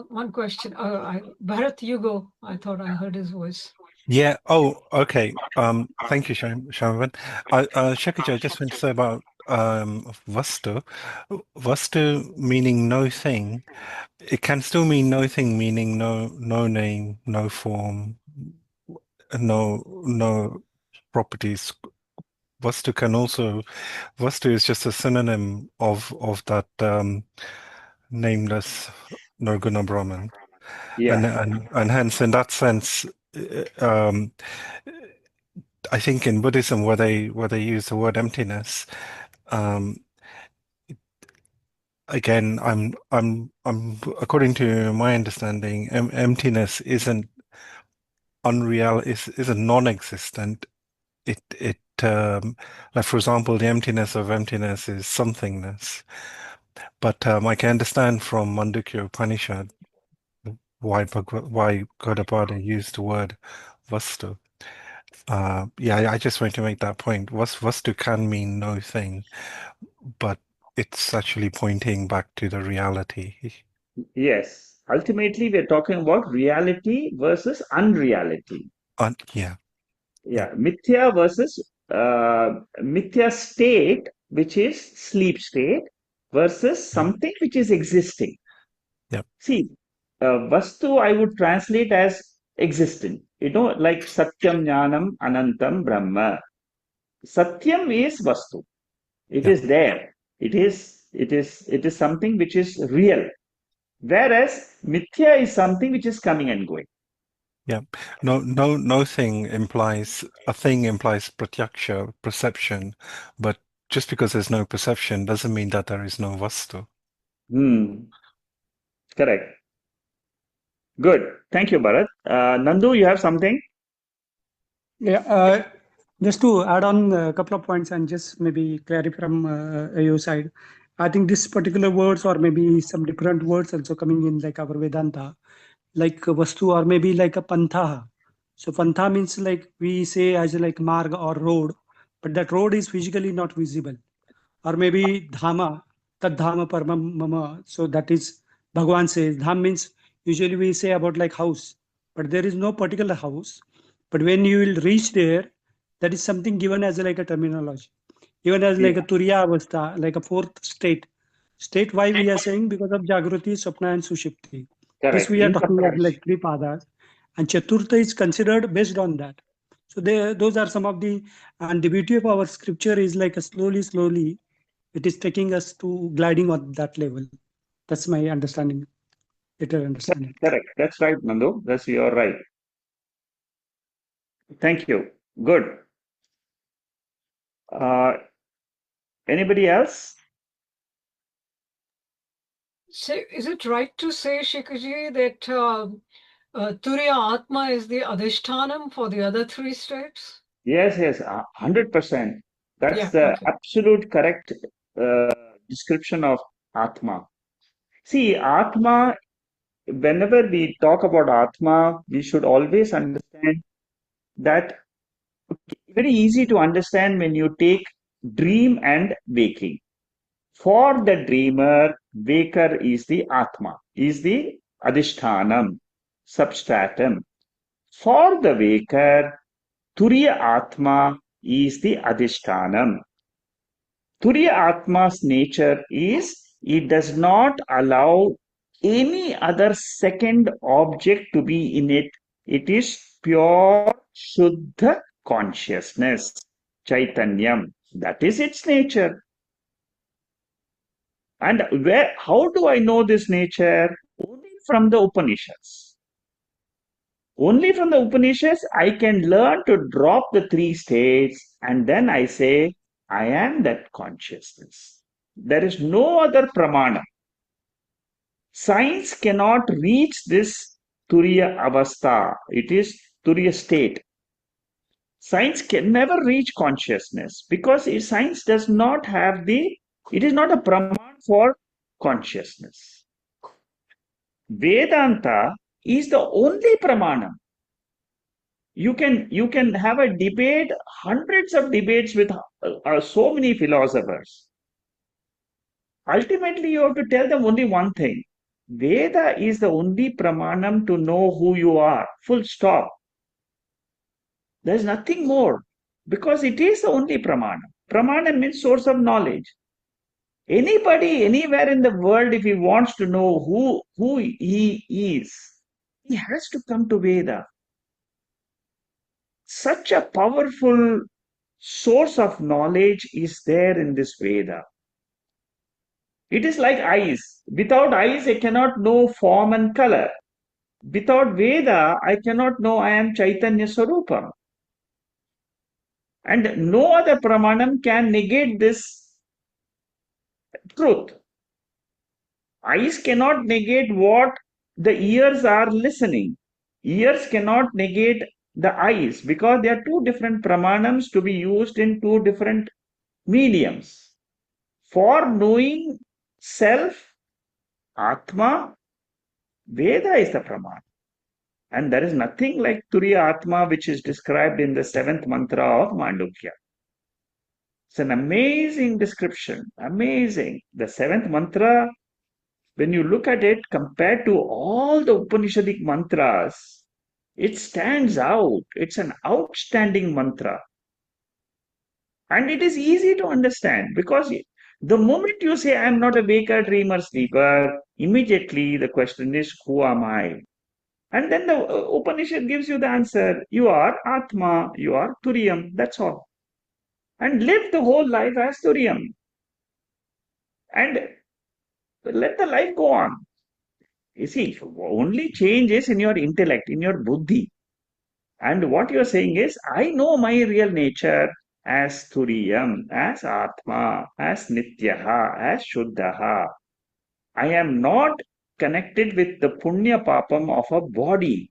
one question. Bharat, you go. I thought I heard his voice. Yeah. Oh, okay. Thank you, Shamavan. Shekharji, I just want to say about Vastu. Vastu meaning no thing. It can still mean no thing, meaning no name, no form, no properties. Vastu is just a synonym of that nameless Nirguna Brahman. Yeah. And hence in that sense, I think in Buddhism where they use the word emptiness, again, I'm according to my understanding, emptiness isn't unreal, is a non-existent. It like for example, the emptiness of emptiness is somethingness. But I can understand from Mandukya Upanishad why Gaudapada used the word Vastu. Yeah, I just want to make that point. Vastu can mean no thing, but it's actually pointing back to the reality. Yes. Ultimately, we're talking about reality versus unreality. Yeah. Yeah. Mithya versus Mithya state, which is sleep state, versus something which is existing. Yep. See, Vastu I would translate as existent. Like Satyam Jnanam Anantam Brahma. Satyam is Vastu. It Yep. is there. It is something which is real. Whereas Mithya is something which is coming and going. Yeah. No thing implies a thing implies pratyaksha, perception, but just because there's no perception doesn't mean that there is no vastu. Correct. Good. Thank you, Bharat. Nandu, you have something? Yeah, just to add on a couple of points and just maybe clarify from your side. I think this particular words or maybe some different words also coming in like our Vedanta, like vastu or maybe like a pantha. So pantha means like we say as like marg or road, but that road is physically not visible. Or maybe dhama, tad dhama paramam mama. So that is Bhagwan says dham means usually we say about like house, but there is no particular house. But when you will reach there, that is something given as like a terminology, even as like a turiya avastha, like a fourth state. State why we are saying because of Jagruti, Swapna, and Sushupti. This Correct. we are talking of Incorporation. like three padas, and Chaturtha is considered based on that. So those are some of the, and the beauty of our scripture is like a slowly, it is taking us to gliding on that level. That's my understanding, better understanding. Correct. That's right, Nandu. You're right. Thank you. Good. Uh, Anybody else? So is it right to say, Shikaji, that Turiya Atma is the Adhishtanam for the other three states? Yes, 100%. That's Yeah, the okay. absolute correct uh, description of Atma. See, Atma, whenever we talk about Atma, we should always understand that very easy to understand when you take dream and waking. For the dreamer, waker is the Atma, is the Adhishtanam, substratum. For the waker, Turiya Atma is the Adhishtanam. Turiya Atma's nature is it does not allow any other second object to be in it. It is pure Shuddha consciousness, Chaitanyam. That is its nature. And how do I know this nature? Only from the Upanishads. Only from the Upanishads I can learn to drop the three states and then I say, I am that consciousness. There is no other pramana. Science cannot reach this Turiya Avastha. It is Turiya state. Science can never reach consciousness because science does not have it is not a praman for consciousness. Vedanta is the only pramanam. You can have a debate, hundreds of debates with so many philosophers. Ultimately, you have to tell them only one thing. Veda is the only pramanam to know who you are. Full stop. There's nothing more because it is the only pramanam. Pramanam means source of knowledge. Anybody, anywhere in the world, if he wants to know who he is, he has to come to Veda. Such a powerful source of knowledge is there in this Veda. It is like eyes. Without eyes, I cannot know form and color. Without Veda, I cannot know I am Chaitanya Swarupa. And no other Pramanam can negate this truth. Eyes cannot negate what the ears are listening. Ears cannot negate the eyes because they are two different Pramanams to be used in two different mediums. For knowing self, Atma, Veda is the Pramana. And there is nothing like Turiya Atma which is described in the seventh mantra of Mandukya. It's an amazing description. Amazing. The seventh mantra, when you look at it compared to all the Upanishadic mantras, it stands out. It's an outstanding mantra. And it is easy to understand because the moment you say, I'm not a waker, dreamer, sleeper, immediately the question is, who am I? And then the Upanishad gives you the answer. You are Atma, you are Turiyam, that's all. And live the whole life as Turiyam. And let the life go on. You see, only change is in your intellect, in your buddhi. And what you're saying is, I know my real nature as Turiyam, as Atma, as Nityaha, as Shuddhaha. I am not connected with the Punya Papam of a body.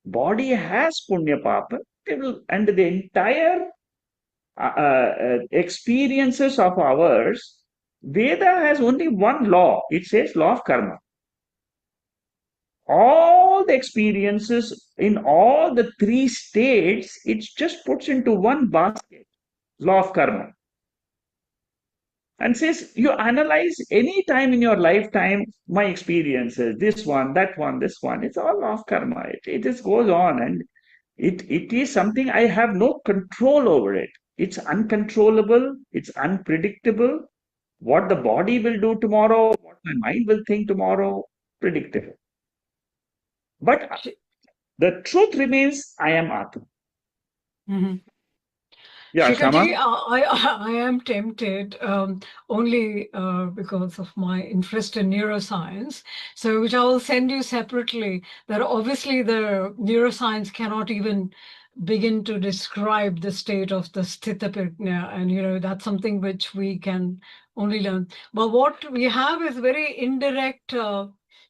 Body has Punya Papa, and the entire experiences of ours, Veda has only one law. It says law of karma. All the experiences in all the three states, it just puts into one basket, law of karma. And says, you analyze any time in your lifetime, my experiences, this one, that one, this one, it's all law of karma. It just goes on and it is something I have no control over it. It's uncontrollable, it's unpredictable. What the body will do tomorrow, what my mind will think tomorrow, predictable. But the truth remains, I am Atma. Mhm. Yeah, Shikaji, Shama? I am tempted only because of my interest in neuroscience. So, which I will send you separately, that obviously the neuroscience cannot even begin to describe the state of the sthitapajna. And, that's something which we can only learn. But what we have is very indirect,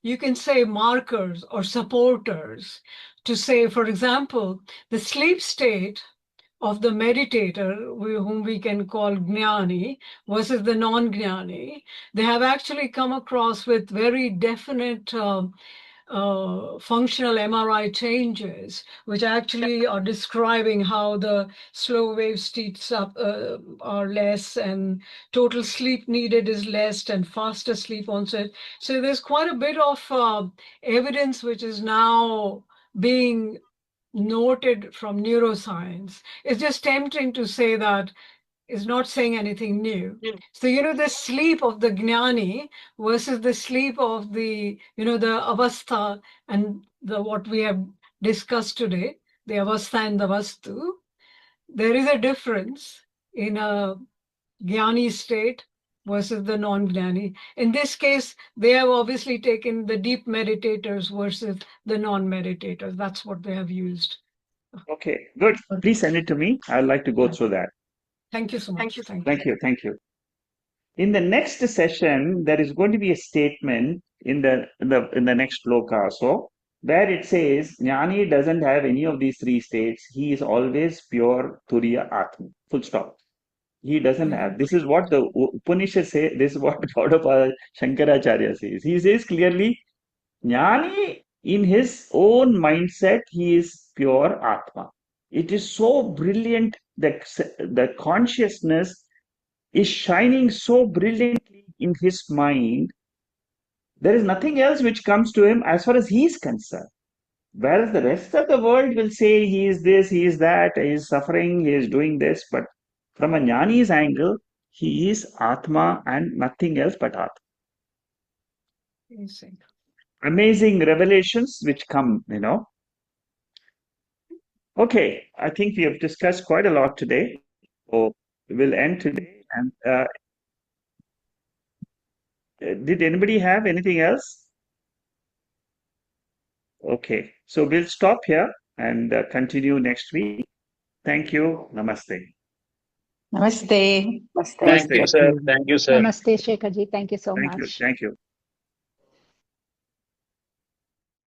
you can say markers or supporters to say, for example, the sleep state of the meditator, whom we can call jnani, versus the non-jnani, they have actually come across with very definite functional MRI changes, which actually are describing how the slow wave states are less and total sleep needed is less and faster sleep onset. So there's quite a bit of evidence which is now being noted from neuroscience. It's just tempting to say that it's not saying anything new. So, the sleep of the jnani versus the sleep of the avastha and the what we have discussed today, the avastha and the vastu, there is a difference in a jnani state versus the non-jnani. In this case, they have obviously taken the deep meditators versus the non-meditators. That's what they have used. Okay, good. Please send it to me. I'd like to go through that. Thank you so much. Thank you. Thank you. Thank you. In the next session, there is going to be a statement in the next shloka also, where it says Jnani doesn't have any of these three states. He is always pure Turiya Atma. Full stop. He doesn't have. This is what the Upanishad say. This is what Gaudapala Shankaracharya says. He says clearly, Jnani in his own mindset, he is pure Atma. It is so brilliant that the consciousness is shining so brilliantly in his mind. There is nothing else which comes to him as far as he is concerned. Whereas the rest of the world will say he is this, he is that, he is suffering, he is doing this. But from a Jnani's angle, he is Atma and nothing else but Atma. Amazing revelations which come, Okay, I think we have discussed quite a lot today. So we'll end today. And did anybody have anything else? Okay, so we'll stop here and continue next week. Thank you. Namaste. Namaste. Namaste. Thank you, sir. Thank you, sir. Namaste, Shekhar ji. Thank you so Thank you. much. Thank you.